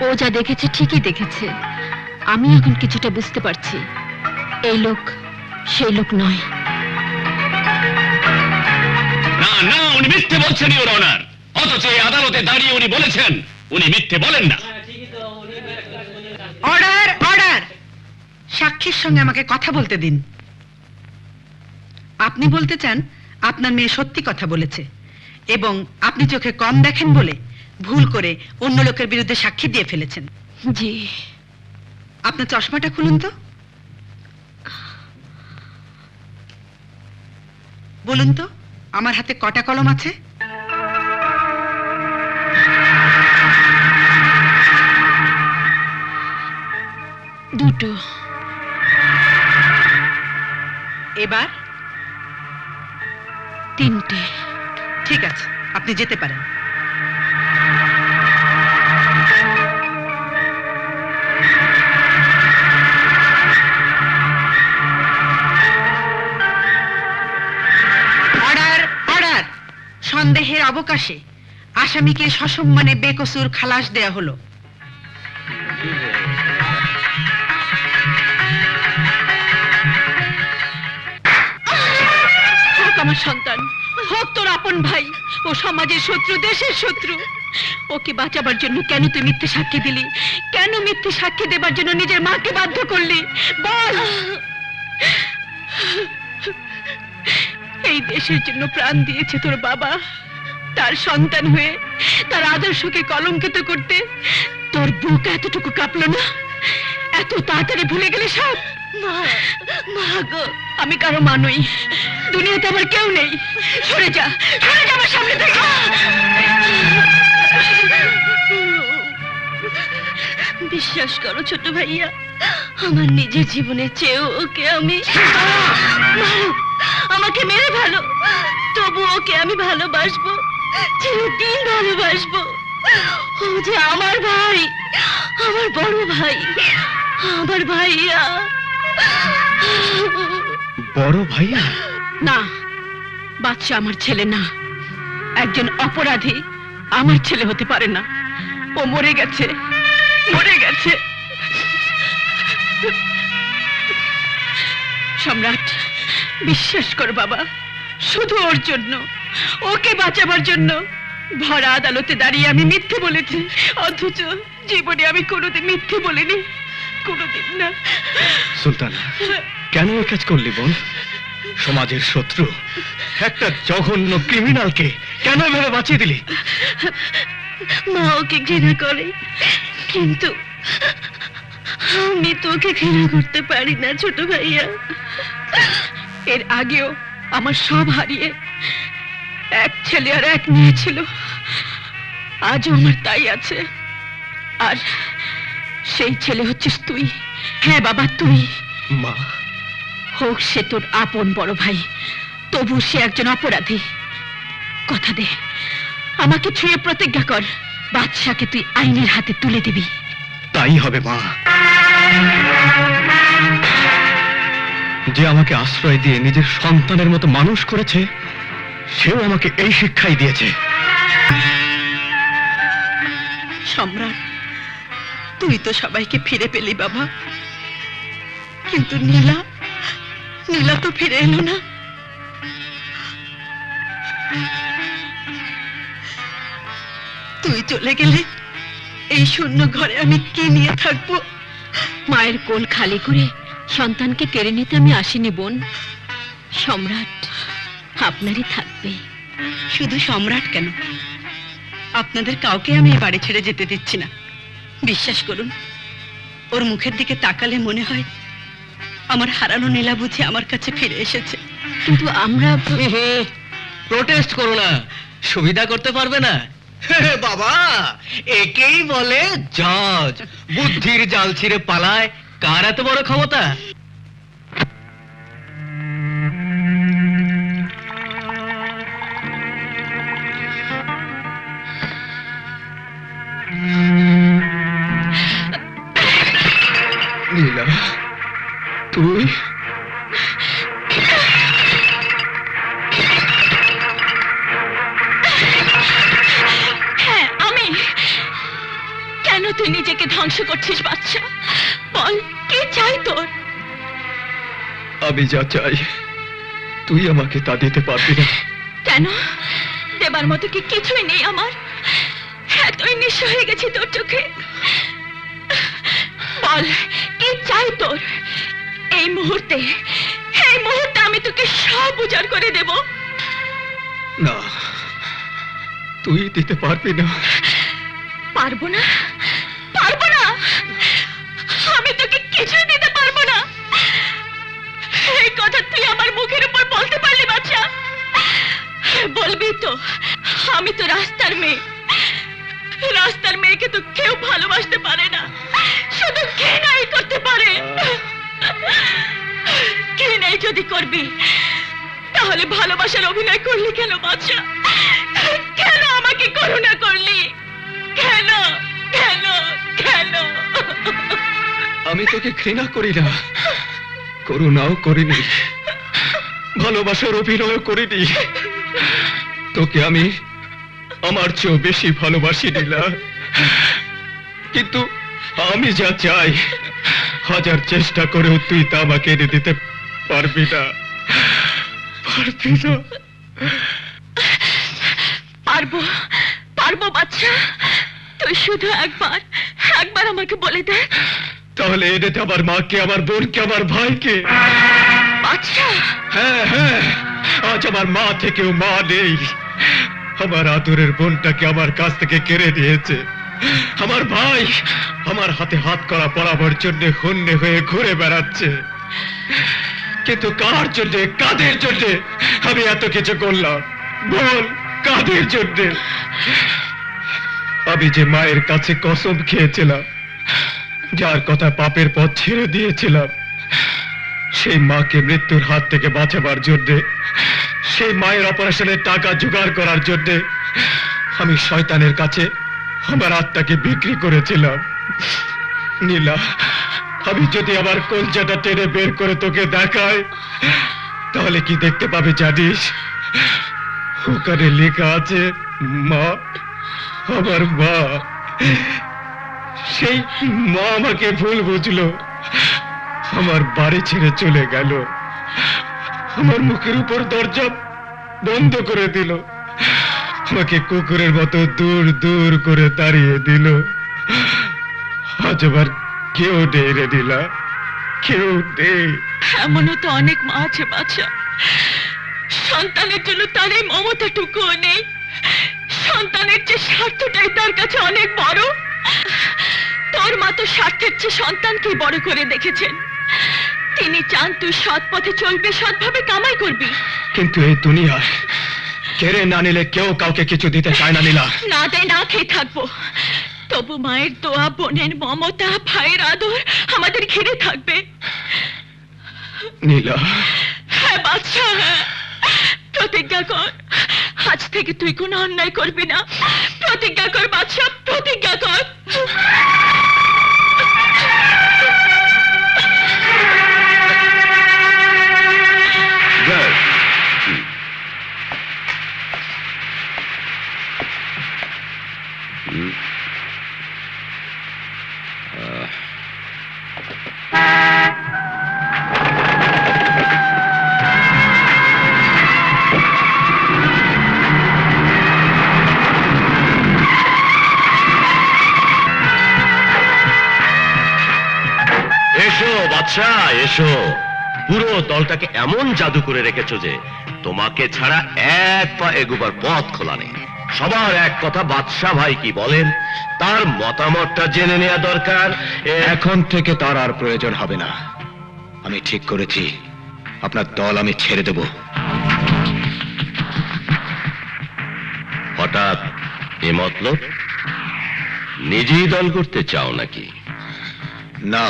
ও যা দেখেছে ঠিকই দেখেছে। আমি এখন কিছুটা বুঝতে পারছি এই লোক সেই লোক নয়। না না, উনি মিথ্যে বলছেন ইওর অনার। অথচ এই আদালতে দাঁড়িয়ে উনি বলেছেন উনি মিথ্যে বলেন না। অর্ডার অর্ডার, সাক্ষীর সঙ্গে আমাকে কথা বলতে দিন। আপনি বলতে চান আপনার মেয়ে সত্যি কথা বলেছে এবং আপনি চোখে কম দেখেন বলে ভুল করে অন্য লোকের বিরুদ্ধে সাক্ষী দিয়ে ফেলেছেন। জি। আপনার চশমাটা খুলুন তো। বলুন তো আমার হাতে কটা কলম আছে? দুটো। এবার তিনটে। ঠিক আছে, আপনি যেতে পারেন। অর্ডার অর্ডার, সন্দেহের অবকাশে আসামিকে সসম্মানে বেকসুর খালাস দেয়া হলো। হোক আমার সন্তান, হোক তোর আপন ভাই, ও সমাজের শত্রু, দেশের শত্রু। ওকে বাঁচাবার জন্য কেন তুই মিথ্যে সাক্ষী দিলি? কেন মিথ্যে সাক্ষী দেবার জন্য নিজের মাকে বাধ্য করলি? বল। এই দেশের জন্য প্রাণ দিয়েছে তোর বাবা। তার সন্তান হয়ে তার আদর্শকে কলঙ্কিত করতে তোর বুক এতটুকু কাঁপলো না? এত তাড়াতাড়ি ভুলে গেলে সব? মা, মা গো, আমি কারো মা নই। দুনিয়াতে আমার কেউ নেই। সরে যা, সরে যা আমার সামনে থেকে। বিশ্বাস করো ছোট ভাইয়া, আমার নিজের জীবনের চেয়েও ওকে আমি আমাকে মেরে ভালো, তবু ওকে আমি ভালোবাসবো, চিরদিন ভালোবাসবো। ও যে আমার ভাই, আমার বড় ভাই, আমার ভাইয়া। বড় ভাইয়া? না, বাচ্চা আমার ছেলে না। একজন অপরাধী আমার ছেলে হতে পারে না। ও মরে গেছে, মরে গেছে। সম্রাট, বিশ্বাস কর বাবা, শুধু ওর জন্য, ওকে বাঁচাবার জন্য ভরা আদালতে দাঁড়িয়ে আমি মিথ্যে বলেছি। অথচ জীবনে আমি কোনোদিন মিথ্যে বলিনি, কোনোদিন না। সুলতানা, কেন এই কাজ করলি বল? সমাজের শত্রু একটা জঘন্য ক্রিমিনালকে কেন এভাবে বাঁচিয়ে দিলি? মা ওকে ঘৃণা করে, কিন্তু আমি তোকে ঘৃণা করতে পারি না ছোট ভাইয়া। এর আগেও আমার সব হারিয়ে এক ছেলে আর এক মেয়ে ছিল, আজও আমার তাই আছে। আর সেই ছেলে হচ্ছিস তুই। হ্যাঁ বাবা, তুই। মা, হোক সে তোর আপন বড় ভাই, তবু সে একজন অপরাধী। কথা দে, আমাকে ছুঁয়ে প্রতিজ্ঞা কর, বাদশাকে তুই আইনের হাতে তুলে দিবি। তাই হবে মা। যে আমাকে আশ্রয় দিয়ে নিজের সন্তানের মতো মানুষ করেছে, সেও আমাকে এই শিক্ষাই দিয়েছে। সম্রাট, তুই তো সবাইকে ফিরে পেলি বাবা, কিন্তু নীলা, নীলা তো ফিরে এলো না। তুই চলে গেলে এই শূন্য ঘরে আমি কি নিয়ে থাকবো? মায়ের কোল খালি করে সন্তানকে কেড়ে নিতে আমি আসিনি বোন। সম্রাট আপনারই থাকবে। শুধু সম্রাট কেন, আপনাদের কাউকে আমি এই বাড়ি ছেড়ে যেতে দিচ্ছি না। বিশ্বাস করুন, ওর মুখের দিকে তাকালে মনে হয় আমার হারানো নীলা বুঝি আমার কাছে ফিরে এসেছে। কিন্তু আমরা প্রোটেস্ট করো না, সুবিধা করতে পারবে না। বাবা, একেই বলে জজ। বুদ্ধির জাল ছিঁড়ে পালায়, কার এত বড় ক্ষমতা? তুই হ্যাঁ আমি। কেন তুই নিজেকে ধ্বংস করছিস বাচ্চা? বল, কি চাই তোর? আমি যা চাই তুই আমাকে তা দিতে পারবি না। কেন? দেবার মতো কি কিছুই নেই আমার? এতই নিঃস্ব হয়ে গেছি তোর চোখে। বল, কি চাই তোর? এই মুহূর্তে আমি তোকে সব উজাড় করে দেব। না, তুই দিতে পারবি না। পারবো না? পারবো না? আমি তোকে কিছুই দিতে পারবো না। এই কথা তুই আমার মুখের উপর বলতে পারলি বাচ্চা? বলবি তো? আমি তো রাস্তার মেয়ে। রাস্তার মেয়েকে তো কেউ ভালোবাসতে পারে না, শুধু ঘৃণাই করতে পারে। ঘৃণাই যদি করবি তাহলে ভালোবাসার অভিনয় করলি কেন বাচ্চা? কেন আমাকে করুণা করলি? কেন কেন কেন? আমি তোকে ঘৃণা করি না, করুণাও করিনি, ভালোবাসার অভিনয় করিনি। তোকে আমি আমার চেয়েও বেশি ভালোবাসি নীলা। কিন্তু আমি যা চাই হাজার চেষ্টা করেও তুই তা আমাকে এনে দিতে পারবি না। পারবি না। পারবো, পারবো বাচ্চা। তুই শুধু একবার আমাকে বলে দে। তাহলে এনে দে আমার মাকে, আমার বোনকে, আমার ভাইকে। বাচ্চা, হ্যাঁ হ্যাঁ, আজ আমার মা থেকেও মা নেই। আমার আদরের বোনটাকে আমার কাছ থেকে কেড়ে নিয়েছে। আমার ভাই আমার হাতে হাত করা পরাবার জন্য হন্যে হয়ে ঘুরে বেড়াচ্ছে। কিন্তু কার জন্য, কাদের জন্য আমি এত কিছু করলাম? বল, কাদের জন্য? আমি যে মায়ের কাছে কসম খেয়েছিলাম, যার কথা পাপের পথ ছেড়ে দিয়েছিলাম, সেই মাকে মৃত্যুর হাত থেকে বাঁচাবার জন্যে, সেই মায়ের অপারেশনের টাকা জোগাড় করার জন্যে আমি শয়তানের কাছে আমার আত্মাকে বিক্রি করেছিলাম। নীলা, আমি যদি আমার কলজাটা টেনে বের করে তোকে দেখাই, তাহলে কি দেখতে পাবে জানিস? ওখানে লেখা আছে মা, আমার মা। সেই মা আমাকে ভুল বুঝলো, আমার বাড়ি ছেড়ে চলে গেল, আমার মুখের উপর দরজা বন্ধ করে দিল, আমাকে কুকুরের মতো দূর দূর করে তাড়িয়ে দিল। আজ আবার কেউ নেই রে নীলা, কেউ নেই। এমনও তো অনেক মা আছে বাচ্চা, সন্তানের জন্য তার এই মমতাটুকুও নেই। সন্তানের চেয়ে স্বার্থটাই তার কাছে অনেক বড়। তোর মা তো স্বার্থের চেয়ে সন্তানকে বড় করে দেখেছেন। তিনি চান তুই সৎ পথে চলবি, সৎভাবে কামাই করবি। কিন্তু এই দুনিয়ায় কেড়ে না নিলে কেউ কাউকে কিছু দিতে চায় না নীলা। না দেয় না খেয়ে থাকবো, তবু মায়ের দোয়া, বোনের মমতা, ভাইয়ের আদর আমাদের ঘিরে থাকবে। নীলা, হ্যাঁ বাচ্চা, হ্যাঁ। প্রতিজ্ঞা কর, আজ থেকে তুই কোনো অন্যায় করবি না। প্রতিজ্ঞা কর বাচ্চা, প্রতিজ্ঞা কর। এসো বাদশা, এসো। পুরো দলটাকে এমন জাদু করে রেখেছো যে তোমাকে ছাড়া এক পা এগোবার পথ খোলা নেই। সবার এক কথা, বাদশা ভাই কি বলেন তার মতামতটা জেনে নেওয়া দরকার। এখন থেকে তার আর প্রয়োজন হবে না। আমি ঠিক করেছি, আপনার দল আমি ছেড়ে দেব। হঠাৎ এ মতলব? নিজেই দল করতে চাও নাকি? না,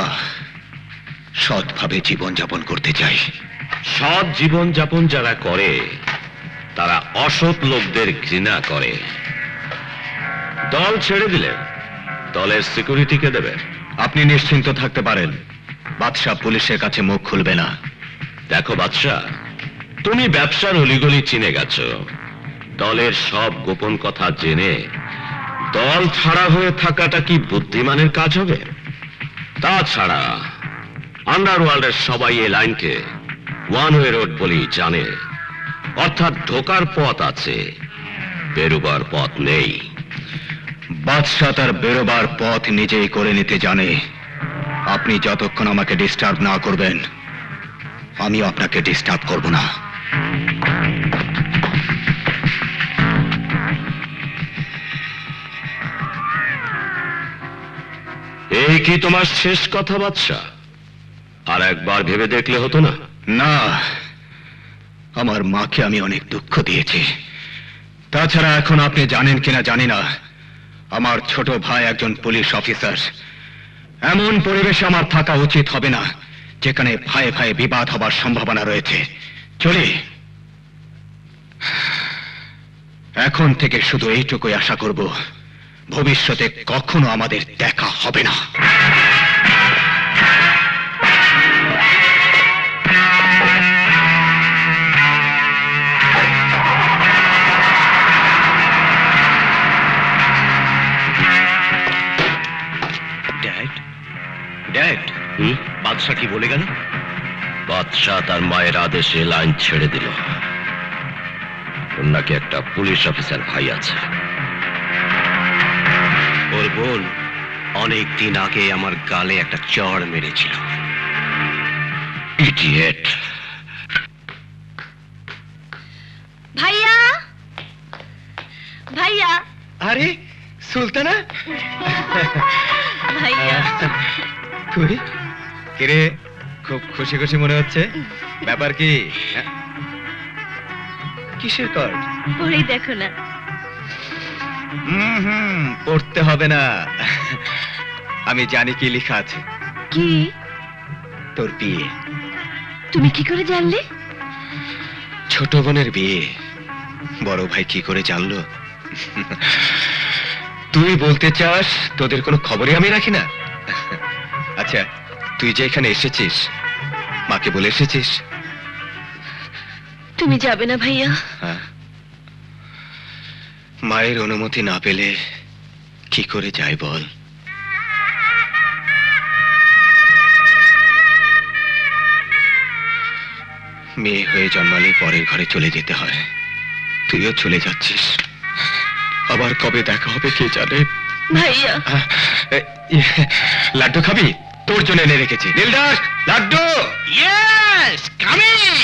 সৎভাবে জীবন যাপন করতে চাই। সৎ জীবন যাপন যারা করে তারা অসৎ লোকদের ঘৃণা করে। দল ছেড়ে দিলেন, দলের সিকিউরিটি কে দেবে? আপনি নিশ্চিন্ত থাকতে পারেন, বাদশাহ পুলিশের কাছে মুখ খুলবে না। দেখো বাদশাহ, তুমি ব্যবসার অলিগলি চিনে গেছো। দলের সব গোপন কথা জেনে দল ছাড়া হয়ে থাকাটা কি বুদ্ধিমানের কাজ হবে? তাছাড়া আন্ডারওয়ার্ল্ডের সবাই এই লাইনকে ওয়ান ওয়ে রোড বলেই জানে, অর্থাৎ ঢোকার পথ আছে, বেরোবার পথ নেই। বাদশাহ তার বেরোবার পথ নিজেই করে নিতে জানে। আপনি যতক্ষণ আমাকে ডিস্টার্ব না করবেন, আমি আপনাকে ডিস্টার্ব করব না। এই কি তোমার শেষ কথা বাদশাহ? আর একবার ভেবে দেখলে হতো না? না, আমার মাকে আমি অনেক দুঃখ দিয়েছি। তাছাড়া এখন আপনি জানেন কিনা জানি না, আমার ছোট ভাই একজন পুলিশ অফিসার। এমন পরিবেশে আমার থাকা উচিত হবে না যেখানে ভাইয়ে ভাইয়ে বিবাদ হবার সম্ভাবনা রয়েছে। চলি। এখন থেকে শুধু এইটুকুই আশা করব, ভবিষ্যতে কখনো আমাদের দেখা হবে না। ড্যাড, বাদশাহ কি বলে গেল? বাদশাহ তার মায়ের আদেশে লাইন ছেড়ে দিল। ওর নাকি একটা পুলিশ অফিসার ভাই আছে। ওর বোন অনেক দিন আগে আমার গালে একটা চড় মেরেছিল। ইডিয়েট। ভাইয়া, ভাইয়া, আরে সুলতানা, ভাইয়া, তুই কিরে, খুব খুশি খুশি মনে হচ্ছে। ব্যাপার কি? কিসের কার্ড? পড়েই দেখো না। পড়তে হবে না, আমি জানি কি লেখা আছে। কি? তোর বিয়ে। তুমি কি করে জানলে? ছোট বোনের বিয়ে। বড় ভাই কি করে জানলো? তুই বলতে চাস তোদের কোনো খবরই আমি রাখি না? আচ্ছা, তুই যে এখানে এসেছিস, মাকে বলে এসেছিস? তুমি যাবে না ভাইয়া? হ্যাঁ। মায়ের অনুমতি না পেলে কি করে যাই বল? মেয়ে হয়ে জন্মালে পরের ঘরে চলে যেতে হয়। তুইও চলে যাচ্ছিস। আবার কবে দেখা হবে কে জানে। ভাইয়া, লাড্ডু খাবি? তোর জন্য এনে রেখেছি। দিলদার, লাড্ডু। Yes, coming.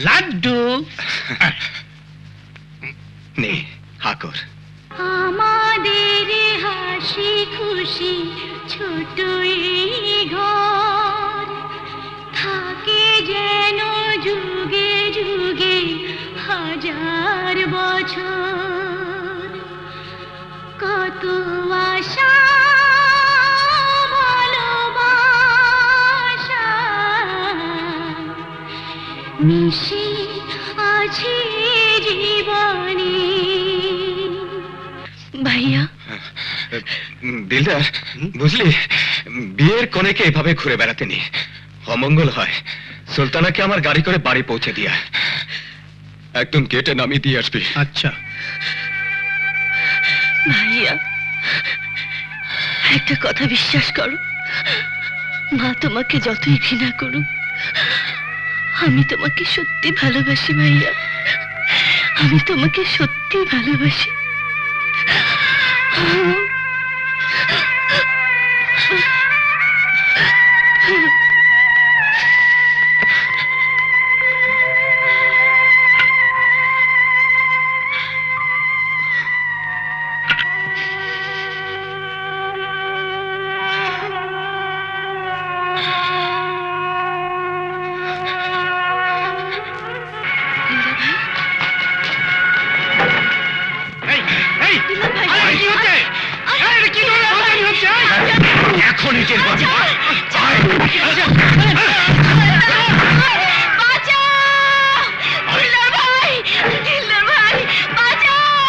লাড্ডু। নে, হাকর। আমাদের হাসি খুশি ছোট এই ঘর থাকে যেন যুগে যুগে হাজার বছর। কত আশা ভালোবাসা মিশে আছে জীবনে। ভাইয়া, দিলদার, বুঝলি, বিয়ের কনেকে এভাবে ঘুরে বেড়াতে নেই, অমঙ্গল হয়। সুলতানাকে আমার গাড়ি করে বাড়ি পৌঁছে দিয়া একদম গেটে নামিয়ে দিয়ে আসবি। আচ্ছা ভাইয়া, একটা কথা বিশ্বাস করো, মা তোমাকে যতই ঘৃণা করুক, আমি তোমাকে সত্যি ভালোবাসি ভাইয়া। আমি তোমাকে সত্যি ভালোবাসি। এখনই টের পাবি। দিলদার ভাই, দিলদার ভাই, বাঁচাও!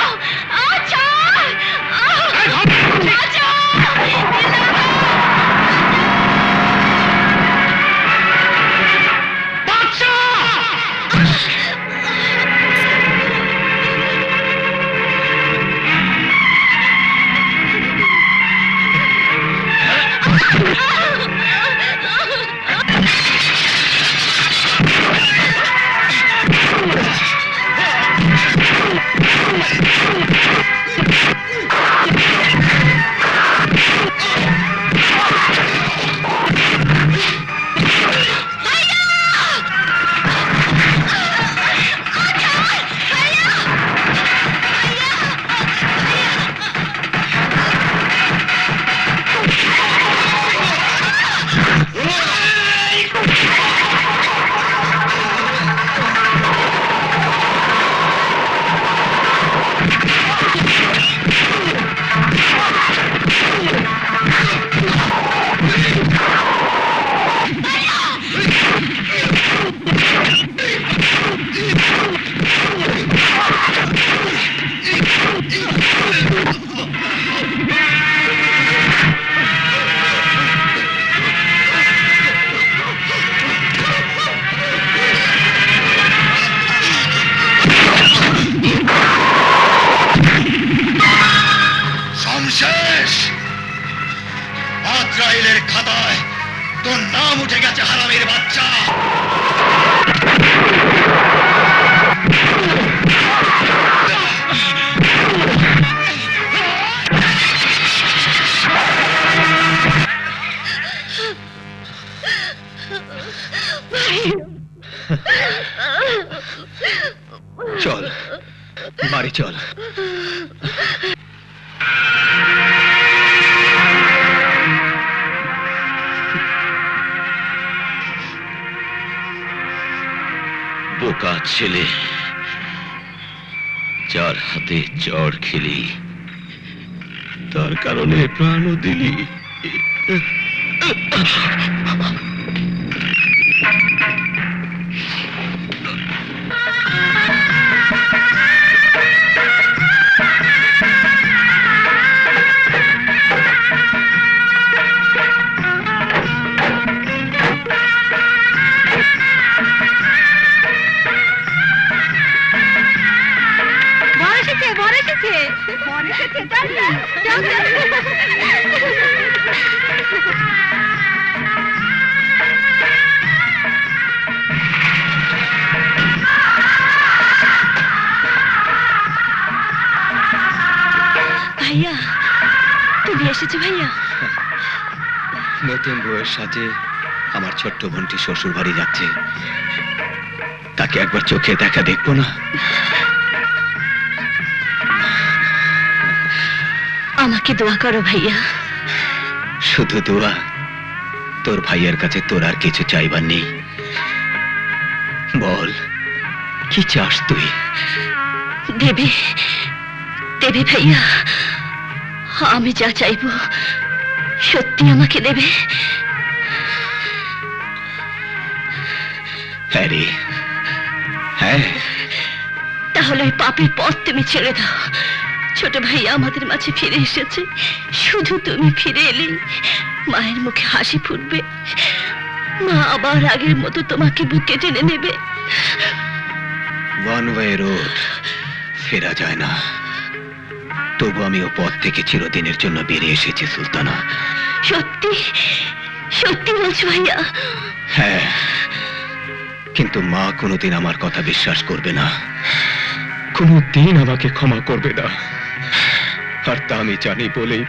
চল বাড়ি চল। বোকা ছেলে, যার হাতে চড় খেলি তার কারণে প্রাণও দিলি। ভাইয়া, তুমি এসেছো ভাইয়া? নতুন বউয়ের সাথে আমার ছোট্ট বোনটি শ্বশুর বাড়ি যাচ্ছে, তাকে একবার চোখে দেখা দেখবো না? আমাকে দোয়া করো ভাইয়া। শুধু দোয়া? তোর ভাইয়ের কাছে তোর আর কিছু চাইবার নেই? বল, কি চাস তুই? দেবে দেবে ভাইয়া, আমি যা চাইবো সত্যি আমাকে দেবে? হ্যাঁ রে, হ্যাঁ। তাহলে ওই পাপের পথ তুমি ছেড়ে দাও। ছোট ভাইয়া আমাদের মাঝে ফিরে এসেছে, শুধু তুমি ফিরে এলেই মায়ের মুখে হাসি ফুটবে। মা আবার আগের মতো তোমাকে বুকে টেনে নেবে। ওয়ান ওয়ে রোড, ফেরা যায় না। তবু আমি ও পথ থেকে চিরদিনের জন্য বেরিয়ে এসেছি সুলতানা। সত্যি সত্যি বলছো ভাইয়া? হ্যাঁ, কিন্তু মা কোনোদিন আমার কথা বিশ্বাস করবে না, কোনোদিন আমাকে ক্ষমা করবে না। আর তা আমি জানি বলেই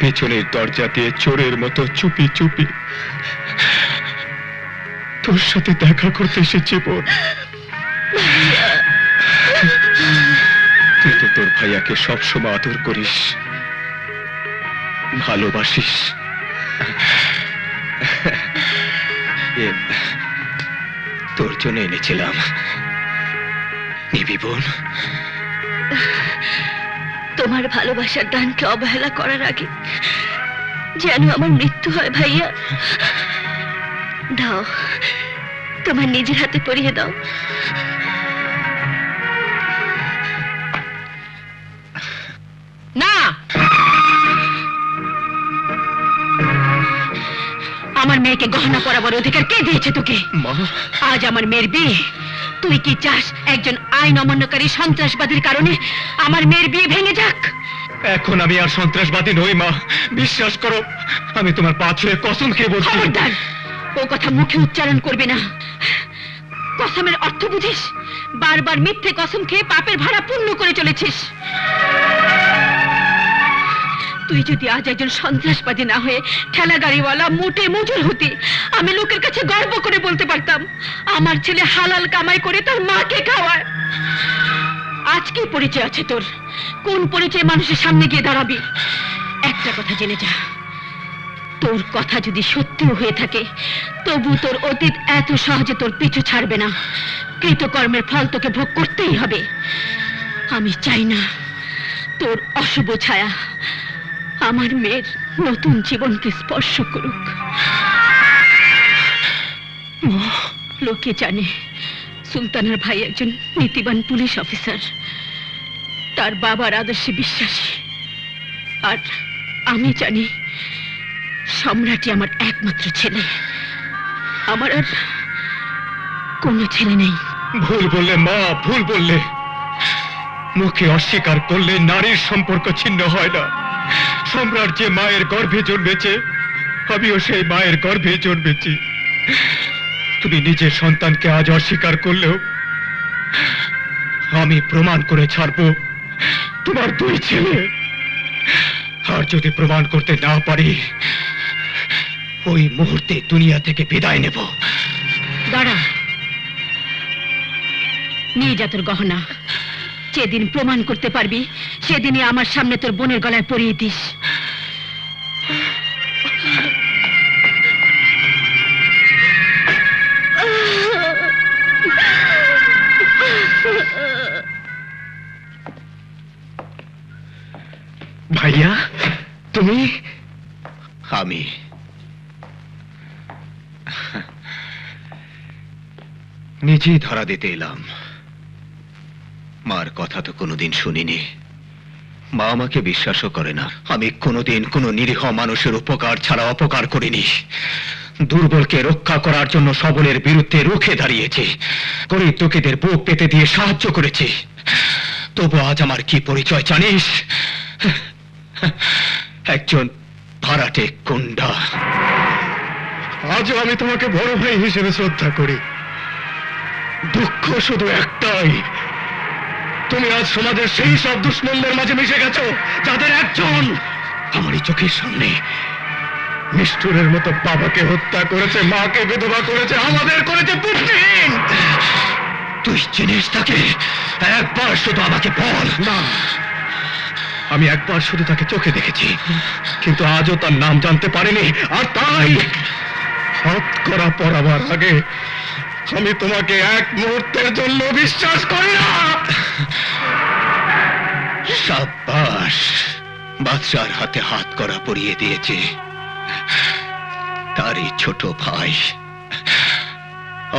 পেছনের দরজা দিয়ে চোরের মতো চুপি চুপি তোর সাথে দেখা করতে এসেছি বোন। তুই তো তোর ভাইয়াকে সবসময় আদর করিস, ভালোবাসিস। তোর জন্য এনেছিলাম, নিবি বোন? তোমার ভালোবাসার দানকে অবহেলা করার আগে যেন আমার মৃত্যু হয় ভাইয়া। দাও, তোমার নিজের হাতে পরিয়ে দাও। না, আমার মেয়েকে গহনা পরাবার অধিকার কে দিয়েছে তোকে? মা, আজ আমার মেয়ের বিয়ে, তুই কি চাস একজন আইন অমান্যকারী সন্ত্রাসবাদীর কারণে আমার মেয়ের বিয়ে ভেঙে যাক? এখন আমি আর সন্ত্রাসবাদী নই মা, বিশ্বাস করো। আমি তোমার পা ছুঁয়ে কসম খেয়ে বলছি। খবরদার, ও কথা মুখে উচ্চারণ করবে না। কসমের অর্থ বুঝিস? বারবার মিথ্যে কসম খেয়ে পাপের ভাড়া পূর্ণ করে চলেছিস। তুই যদি আজ একজন সন্ত্রাসবাদী না হয়ে ঠেলা গাড়িওয়ালা মোটে মজুর হতি, আমি লোকের কাছে গর্ব করে বলতে পারতাম আমার ছেলে হালাল কামাই করে তার মাকে খাওয়ায়। আজ কি পরিচয় আছে তোর? কোন পরিচয় মানুষের সামনে গিয়ে দাঁড়াবি? একটা কথা জেনে যা, তোর কথা যদি সত্যিও হয়ে থাকে তবু তোর অতীত এত সহজে তোর পিছু ছাড়বে না। কৃতকর্মের ফল তোকে ভোগ করতেই হবে। আমি চাই না তোর অশুভ ছায়া আমার মেয়ের নতুন জীবনকে স্পর্শ করুক। লোকে জানে সুলতানার ভাই একজন নীতিবান পুলিশ অফিসার, তার বাবার আদর্শে বিশ্বাসী। আর আমি জানি সম্রাটই আমার একমাত্র ছেলে। আমার আর কোনো ছেলে নেই। ভুল বললে মা, ভুল বললে। মুখে অস্বীকার করলে নারীর সম্পর্ক ছিন্ন হয় না। সম্রাট যে মায়ের গর্ভে জন্মেছে, আমিও সেই মায়ের গর্ভে জন্মেছি। তুমি নিজের সন্তানকে আজ অস্বীকার করলেও আমি প্রমাণ করে ছাড়বো তোমার দুই ছেলে। আর যদি প্রমাণ করতে না পারি, ওই মুহূর্তে দুনিয়া থেকে বিদায় নেব। দাঁড়া, নিয়ে যা তোর গহনা। যেদিন প্রমাণ করতে পারবি সেদিনই আমার সামনে তোর বোনের গলায় পরিয়ে দিস। ভাইয়া, তুমি? আমি নিজেই ধরা দিতে এলাম। মার কথা তো কোনোদিন শুনিনি, মা আমাকে বিশ্বাসও করে না। আমি কোনোদিন কোনো নিরীহ মানুষের উপকার ছাড়া অপকার করিনি। দুর্বলকে রক্ষা করার জন্য সবলের বিরুদ্ধে রুখে দাঁড়িয়েছি, গরিব দুঃখীদের বুক পেতে দিয়ে সাহায্য করেছি। তবু আজ আমার কি পরিচয় জানিস? একজন ভাড়াটে গুন্ডা। আজও আমি তোমাকে বড় ভাই হিসেবে শ্রদ্ধা করি। দুঃখ শুধু একটাই, তুমি আজ সমাজের সেই সব দুশ্মনদের মাঝে মিশে গেছো যাদের একজন আমারই চোখের সামনে নিষ্ঠুরের মতো বাবাকে হত্যা করেছে, মাকে বিধবা করেছে, আমাদের করেছে পুত্রহীন। তুই চিনিস তাকে? একবার শুধু আমাকে বল না, আমি একবার শুধু তাকে চোখে দেখেছি, কিন্তু আজও তার নাম জানতে পারিনি। আর তাই হাত করা পড়াবার আগে আমি তোমাকে এক মুহূর্তের জন্য বিশ্বাস করি না। সাব্বাস, বাদশার হাতে হাত করা পরিয়ে দিয়েছে তারই ছোট ভাই,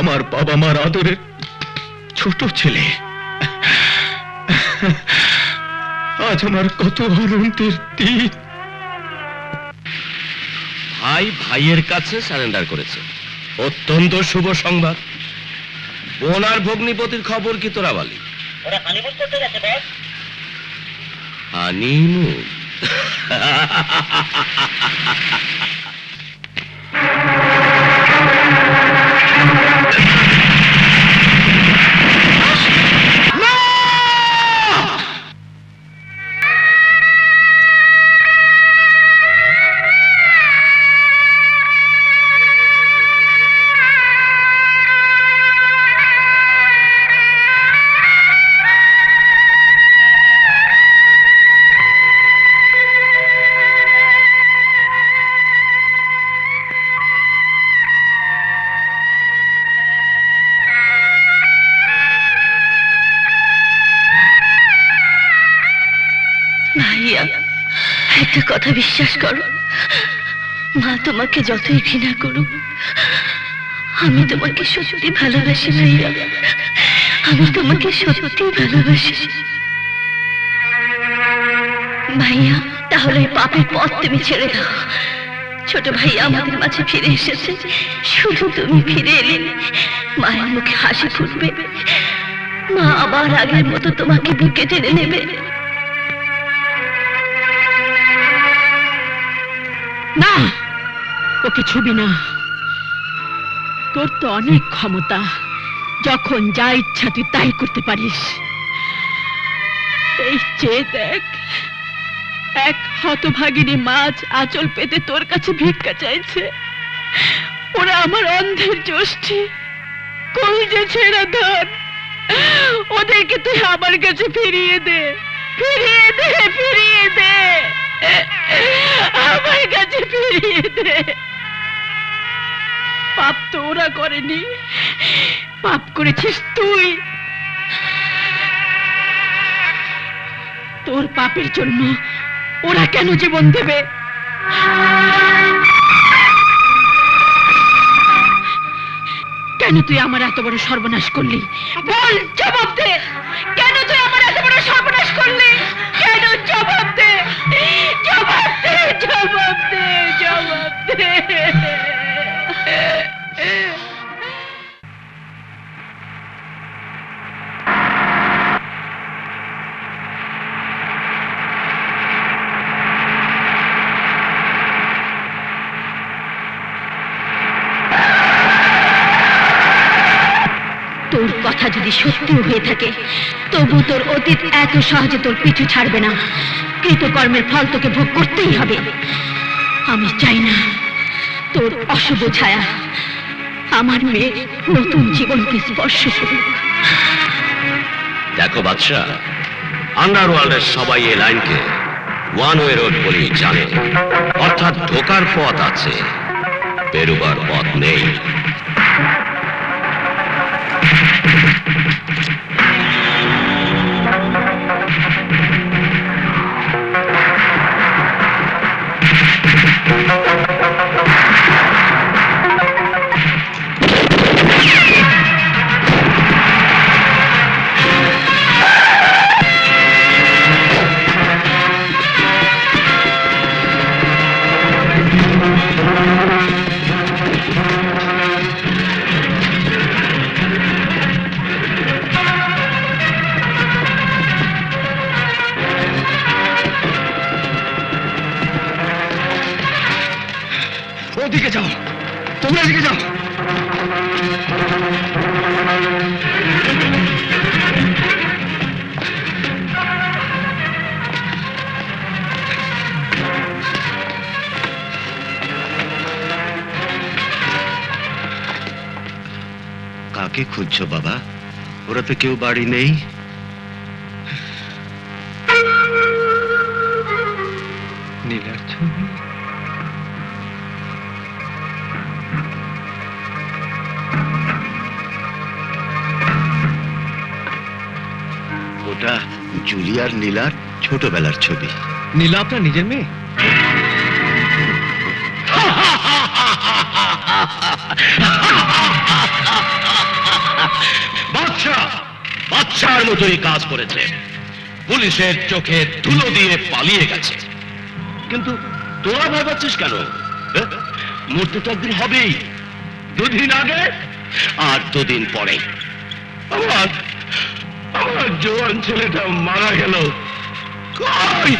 আমার বাবা মার আদরের ছোট ছেলে। আজ আমার কত আনন্দের দিন। ভাই ভাইয়ের কাছে সারেন্ডার করেছে, অত্যন্ত শুভ সংবাদ। বোন আর ভগ্নিপতির খবর কি তোরা বলি? ওরা হানিমুন করতে গেছে বস। হানিমুন? ভাইয়া, একটা কথা বিশ্বাস করো, মা তোমাকে যতই ঘৃণা করুক, আমি তোমাকে সত্যি ভালোবাসি ভাইয়া। আমি তোমাকে সত্যি ভালোবাসি ভাইয়া। তাহলে এই পাপের পথ তুমি ছেড়ে দাও। ছোট ভাইয়া আমাদের মাঝে ফিরে এসেছে, শুধু তুমি ফিরে এলে মায়ের মুখে হাসি ফুটবে। মা আবার আগের মতো তোমাকে বুকে টেনে নেবে। না, ওকে ছুবি না। তোর তো অনেক ক্ষমতা, যখন যা ইচ্ছা তুই তাই করতে পারিস। এই চেয়ে দেখ, এক হতভাগিনী মাছ আঁচল পেতে তোর কাছে ভিক্ষা চাইছে। ওরা আমার অন্ধের জ্যোষ্ঠী, কলজে ছেঁড়া ধন। ওদেরকে তুই আমার কাছে ফিরিয়ে দে, ফিরিয়ে দে, ফিরিয়ে দে, আমার কাছে ফিরিয়ে দে। পাপ তো ওরা করেনি, পাপ করেছিস তুই। তোর পাপের জন্য ওরা কেন জীবন দেবে? কেন তুই আমার এত বড় সর্বনাশ করলি? বল, জবাব দে। কেন তুই আমার এত বড় সর্বনাশ করলি? কেন? জবাব দে, জবাব দে, জবাব দে, জবাব দে। তোর কথা যদি সত্যি হয়ে থাকে, তবু তোর অতীত এত সহজে তোর পিছু ছাড়বে না। কৃতকর্মের ফল তোকে ভোগ করতেই হবে। আমি চাই না তোর অশুভ ছায়া আমার মেয়ের নতুন জীবনকে স্পর্শ করুক। দেখো বাদশা, আন্ডারওয়ার্ল্ডের সবাই এই লাইনকে ওয়ান ওয়ে রোড বলেই জানে, অর্থাৎ ঢোকার পথ আছে, বেরোবার পথ নেই। ওদিকে যাও, তোমরা এদিকে যাও। কাকে খুঁজছো বাবা? ওরা তো কেউ বাড়ি নেই। নীলার ছবি। ওটা জুলিয়ার নীলার ছোটবেলার ছবি। নীলা আপনার নিজের মেয়ে? বাচ্চা বাচ্চার মতোই কাজ করেছে, পুলিশের চোখে ধুলো দিয়ে পালিয়ে গেছে। কিন্তু তোরা ভয় পাচ্ছিস কেন? হ্যাঁ? মরতে তো একদিন হবেই, দুদিন আগে আর দুদিন পরে। আমার আমার জোয়ান ছেলেটা মারা গেল, কই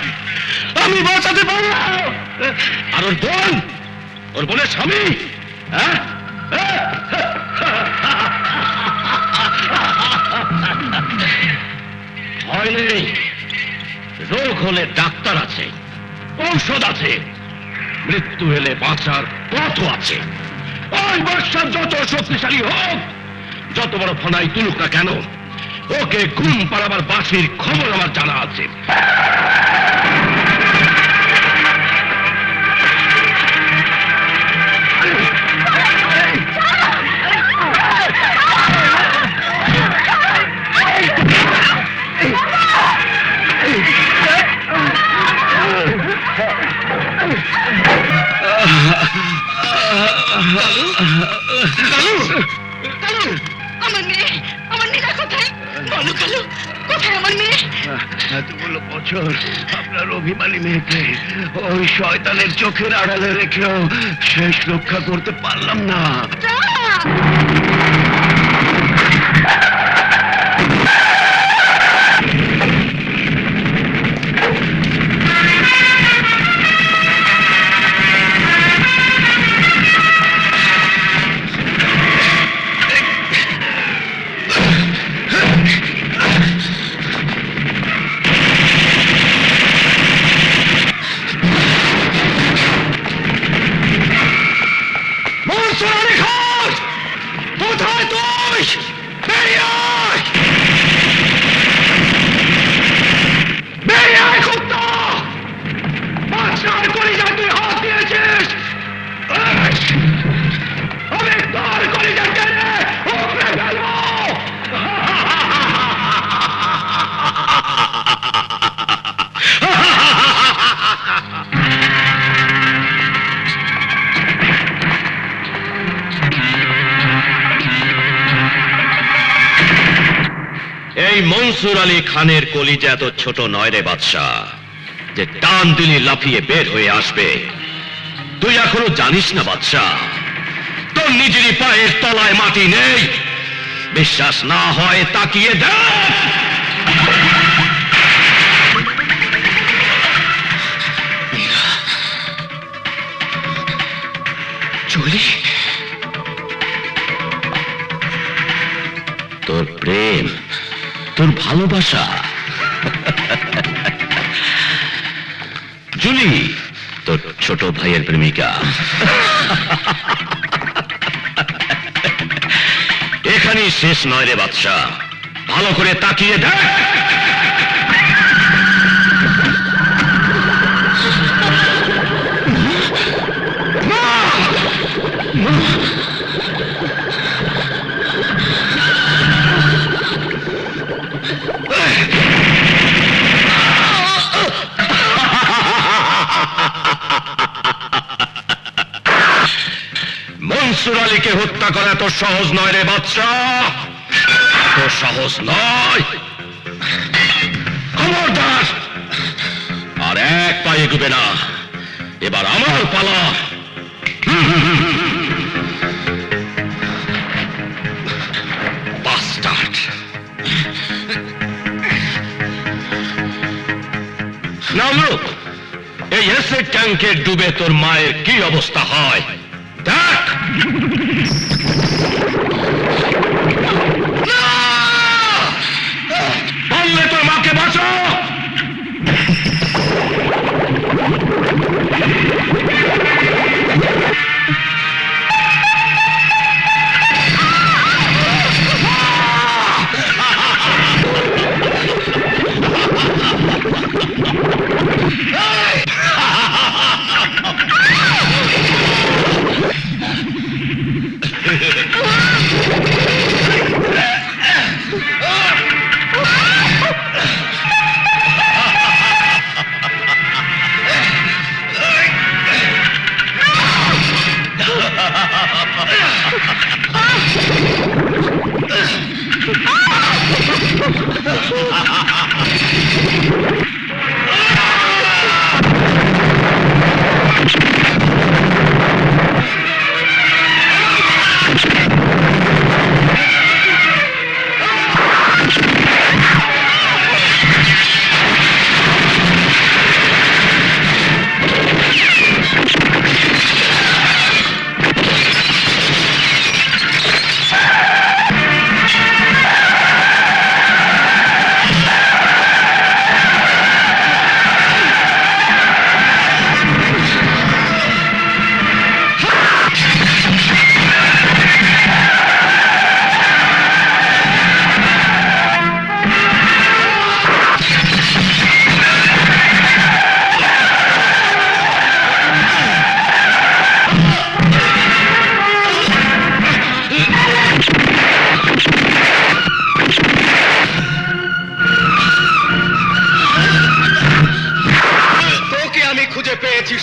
আমি বাঁচাতে পারলাম? আর ওর বোনের স্বামী, হ্যাঁ ভয় নেই, রোগ হলে ডাক্তার আছে, ঔষধ আছে, মৃত্যু এলে বাঁচার পথও আছে। ওই বর্ষার যত শক্তিশালী হোক, যত বড় ফনাই তুলুক না কেন, ওকে ঘুম পাড়াবার বাঁশির খবর আমার জানা আছে। আমার মেয়ে, আমার নীলা কোথায়? বলো কালু, কোথায় আমার মেয়ে? এতগুলো বছর আপনার অভিমানী মেয়েকে ওই শয়তানের চোখের আড়ালে রেখেও শেষ রক্ষা করতে পারলাম না। কোথায় তুই? বেরিয়ে আয়! বেরিয়ে আয় কুত্তা! বাচ্চার কলিজায় তুই হাত দিয়েছিস! আমি তোর কলিজা টেনে উপড়ে ফেলবো! এই মনসুর আলী খানের কলিজা এত ছোট নয় রে বাদশা, যে টান দিলি লাফিয়ে বের হয়ে আসবে। তুই এখনো জানিস না বাদশা, তোর নিজেরই পায়ের তলায় মাটি নেই। বিশ্বাস না হয় তাকিয়ে দেখ। জুলি, তোর প্রেম, তোর ভালোবাসা, জুলি তোর ছোট ভাইয়ের প্রেমিকা। এখানেই শেষ নয় রে বাদশা, ভালো করে তাকিয়ে দেখ। মনসুর আলীকে হত্যা করা এত সহজ নয় রে বাচ্চা, এত সহজ নয়। খবরদার আর এক পা এগুবে না, এবার আমার পালা। বাস্টার্ড। নাও লোক, এই অ্যাসিড ট্যাঙ্কে ডুবে তোর মায়ের কি অবস্থা হয় দেখ। পারলে তোর মাকে বাঁচো।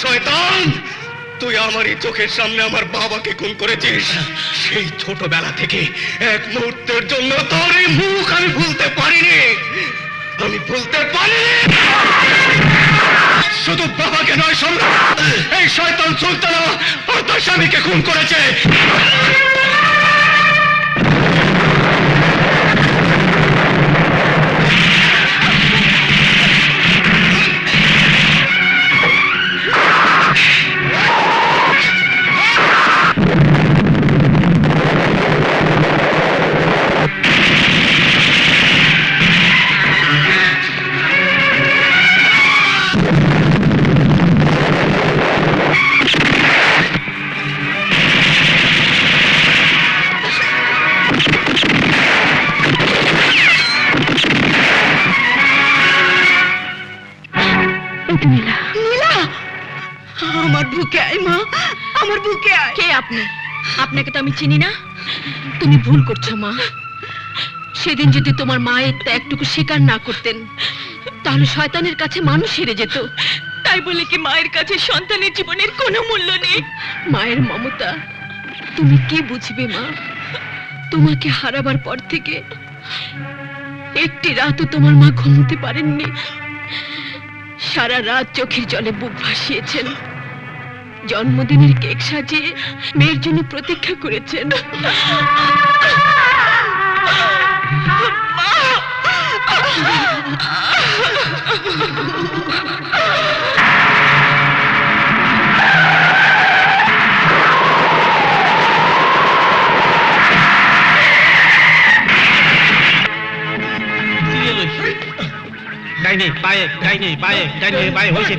শয়তান, তুই আমারই চোখের সামনে আমার বাবাকে খুন করেছিস। সেই ছোটবেলা থেকে এক মুহূর্তের জন্য তোর এই মুখ আমি ভুলতে পারিনি, আমি ভুলতে পারিনি। শুধু বাবাকে নয়, সম্রাট, এই শয়তান সুলতানা আর তোর স্বামীকে খুন করেছে। আমার বুকে আয় মা, আমার বুকে আয়। কে আপনি? আপনাকে তো আমি চিনি না। তুমি ভুল করছো মা। সেদিন যদি তোমার মায়ের ত্যাগটুকু স্বীকার না করতেন, তাহলে শয়তানের কাছে মানুষ হেরে যেত। তাই বলে কি মায়ের কাছে সন্তানের জীবনের কোনো মূল্য নেই? মায়ের মমতা তুমি কি বুঝবে মা? তোমাকে হারাবার পর থেকে একটি রাতও তোমার মা ঘুমোতে পারেননি। সারা রাত চোখের জলে বুক ভাসিয়েছেন, জন্মদিনের কেক সাজিয়ে মেয়ের জন্য প্রতীক্ষা করেছেন। ডাইনে বায়ে, ডাইনে বায়ে, ডাইনে বায়ে হয়েছে।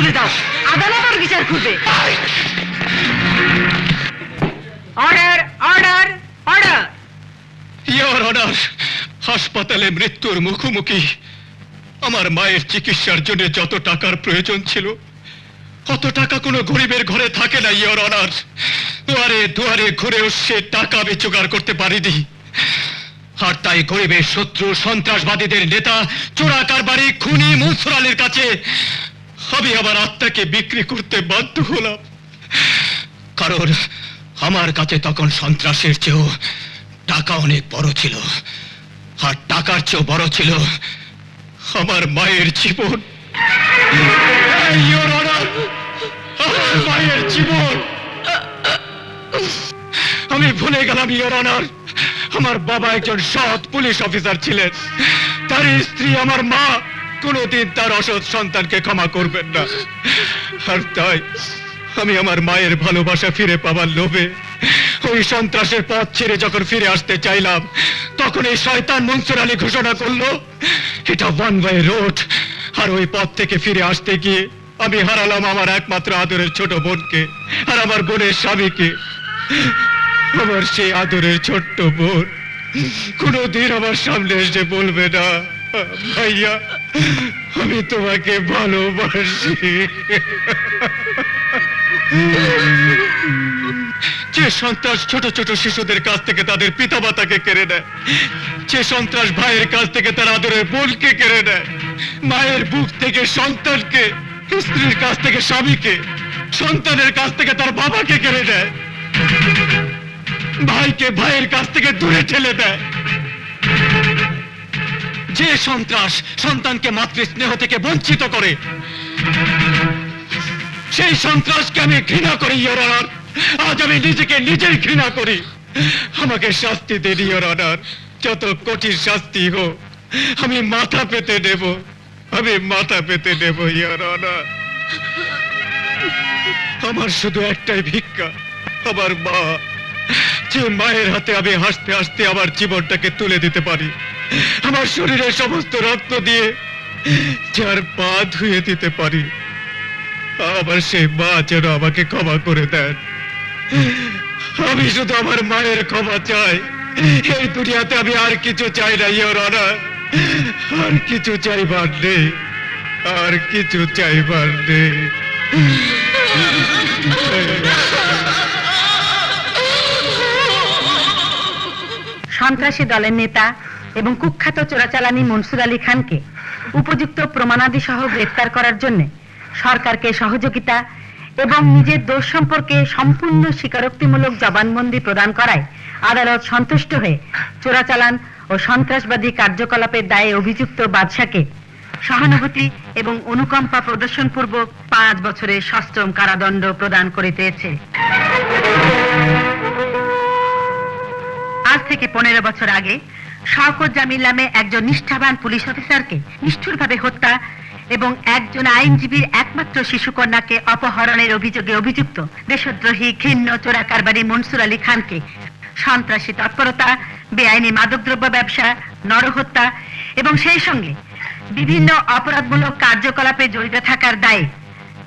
তুলে দাও, আদালত ওর বিচার করবে। Order, order, order. Your honour, হাসপাতালে মৃত্যুর মুখোমুখি আমার মায়ের চিকিৎসার জন্য যত টাকার প্রয়োজন ছিল, অত টাকা কোনো গরিবের ঘরে থাকে না ইয়োর অনার। দুয়ারে দুয়ারে ঘুরেও সে টাকা আমি জোগাড় করতে পারিনি। আর তাই গরিবের শত্রু সন্ত্রাসবাদীদের নেতা চোরা কারবারি খুনি মনসুর আলীর কাছে আমি আমার আত্মাকে বিক্রি করতে বাধ্য হলাম। কারণ আমার কাছে তখন সন্ত্রাসের চেয়েও টাকা অনেক বড় ছিল, আর টাকার চেয়েও বড় ছিল আমার মায়ের জীবন। ইয়োর অনার, আমার মায়ের জীবন আমি ভুলে গেলাম ইয়োর অনার। আমার বাবা একজন সৎ পুলিশ অফিসার ছিলেন। তার স্ত্রী আমার মা কোনোদিন তার অসৎ সন্তানকে ক্ষমা করবেন না। আর তাই আমি আমার মায়ের ভালোবাসা ফিরে পাবার লোভে ওই সন্ত্রাসের পথ ছেড়ে যখন ফিরে আসতে চাইলাম, তখন এই শয়তান মনসুর আলী ঘোষণা করলো এটা ওয়ান ওয়ে রোড। আর ওই পথ থেকে ফিরে আসতে গিয়ে আমি হারালাম আমার একমাত্র আদরের ছোট বোনকে আর আমার বোনের স্বামীকে। আমার সেই আদরের ছোট্ট বোন কোনোদিন আমার সামনে এসে বলবে না, ভাইয়া আমি তোমাকে ভালোবাসি। যে সন্ত্রাস ছোট ছোট শিশুদের কাছ থেকে তাদের পিতামাতাকে কেড়ে নেয়, যে সন্ত্রাস ভাইয়ের কাছ থেকে তার আদরের বোনকে কেড়ে নেয়, মায়ের বুক থেকে সন্তানকে, স্ত্রীর কাছ থেকে স্বামীকে, সন্তানের কাছ থেকে তার বাবাকে কেড়ে নেয়, ভাইকে ভাইয়ের কাছ থেকে দূরে ঠেলে দেয়, যে সন্ত্রাস সন্তানকে মাতৃস্নেহ থেকে বঞ্চিত করে, সেই সন্ত্রাসকে আমি ঘৃণা করি ইয়োর অনার। আজ আমি নিজেকে নিজেই ঘৃণা করি। আমাকে শাস্তি দিন ইয়োর অনার, যত কঠিন শাস্তি হোক আমি মাথা পেতে নেব, আমি মাথা পেতে নেব ইয়োর অনার। আমার শুধু একটাই ভিক্ষা, আমার মা, যে মায়ের হাতে আমি হাসতে হাসতে আমার জীবনটাকে তুলে দিতে পারি, আমার শরীরের সমস্ত রক্ত দিয়ে যার পা ধুয়ে দিতে পারি, আমার সেই মা যেন আমাকে ক্ষমা করে দেন। আমি শুধু আমার মায়ের ক্ষমা চাই। এই দুনিয়াতে আমি আর কিছু চাই না ইয়োর অনার, আর কিছু চাইবার নেই, আর কিছু চাইবার নেই। সন্ত্রাসী দলের নেতা এবং কুখ্যাত চোরাচালানি মনসুর আলী খানকে উপযুক্ত প্রমাণাদি সহ গ্রেফতার করার জন্য সরকারকে সহযোগিতা এবং নিজের দোষ সম্পর্কে সম্পূর্ণ স্বীকারোক্তিমূলক জবানবন্দি প্রদান করায় আদালত সন্তুষ্ট হয়ে চোরাচালান ও সন্ত্রাসবাদী কার্যকলাপের দায়ে অভিযুক্ত বাদশাকে সহানুভূতি এবং অনুকম্পা প্রদর্শনপূর্বক 5 বছরের সশ্রম কারাদণ্ড প্রদান করিতেছে। আজ থেকে 15 বছর আগে শওকত জামিল নামে একজন নিষ্ঠাবান পুলিশ অফিসারকে নিষ্ঠুরভাবে হত্যা এবং একজন আইনজীবীর একমাত্র শিশুকন্যাকে অপহরণের অভিযোগে অভিযুক্ত দেশদ্রোহী ঘৃণ্য চোরা কারবারি মনসুর আলী খানকে সন্ত্রাসী তৎপরতা, বেআইনি মাদকদ্রব্য ব্যবসা, নরহত্যা এবং সেই সঙ্গে বিভিন্ন অপরাধমূলক কার্যকলাপে জড়িত থাকার দায়ে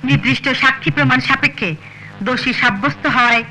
নির্দিষ্ট সাক্ষী প্রমাণ সাপেক্ষে দোষী সাব্যস্ত হওয়ায়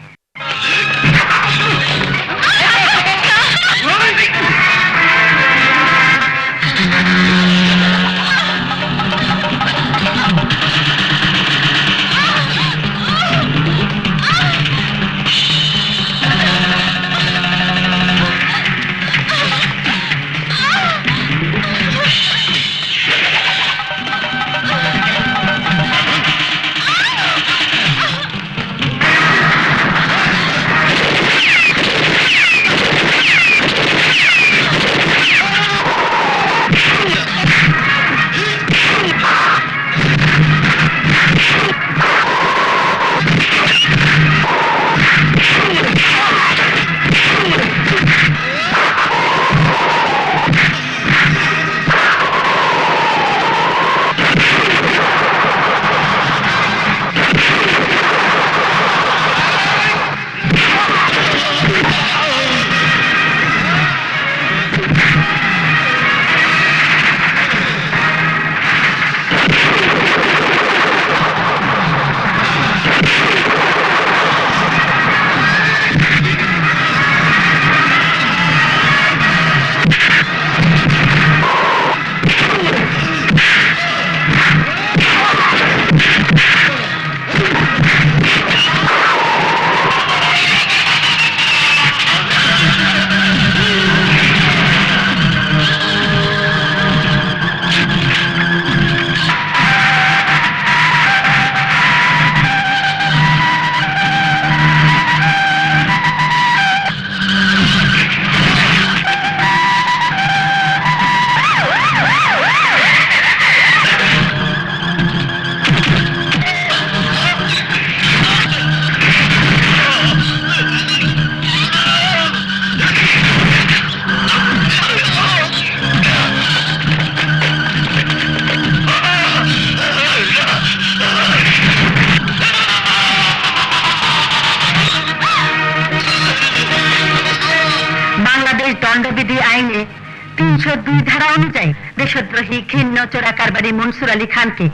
302 ধারা অনুযায়ী দেশদ্রোহী ঘৃণ্য চোরা কারবারি মনসুর আলী খানকে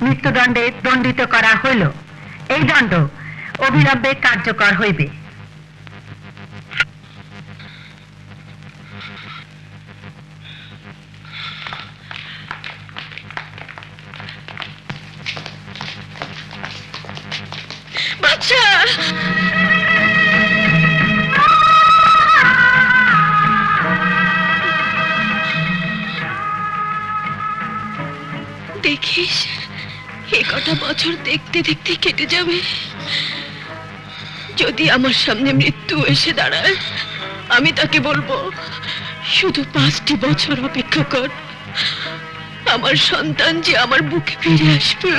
মৃত্যুদণ্ডে দণ্ডিত করা হইল। এই দণ্ড অবিলম্বে কার্যকর হইবে। বাচ্চা দেখিস, এ কটা বছর দেখতে দেখতে কেটে যাবে। যদি আমার সামনে মৃত্যু এসে দাঁড়ায়, আমি তাকে বলবো শুধু 5টি বছর অপেক্ষা কর, আমার সন্তান যে আমার বুকে ফিরে আসবে।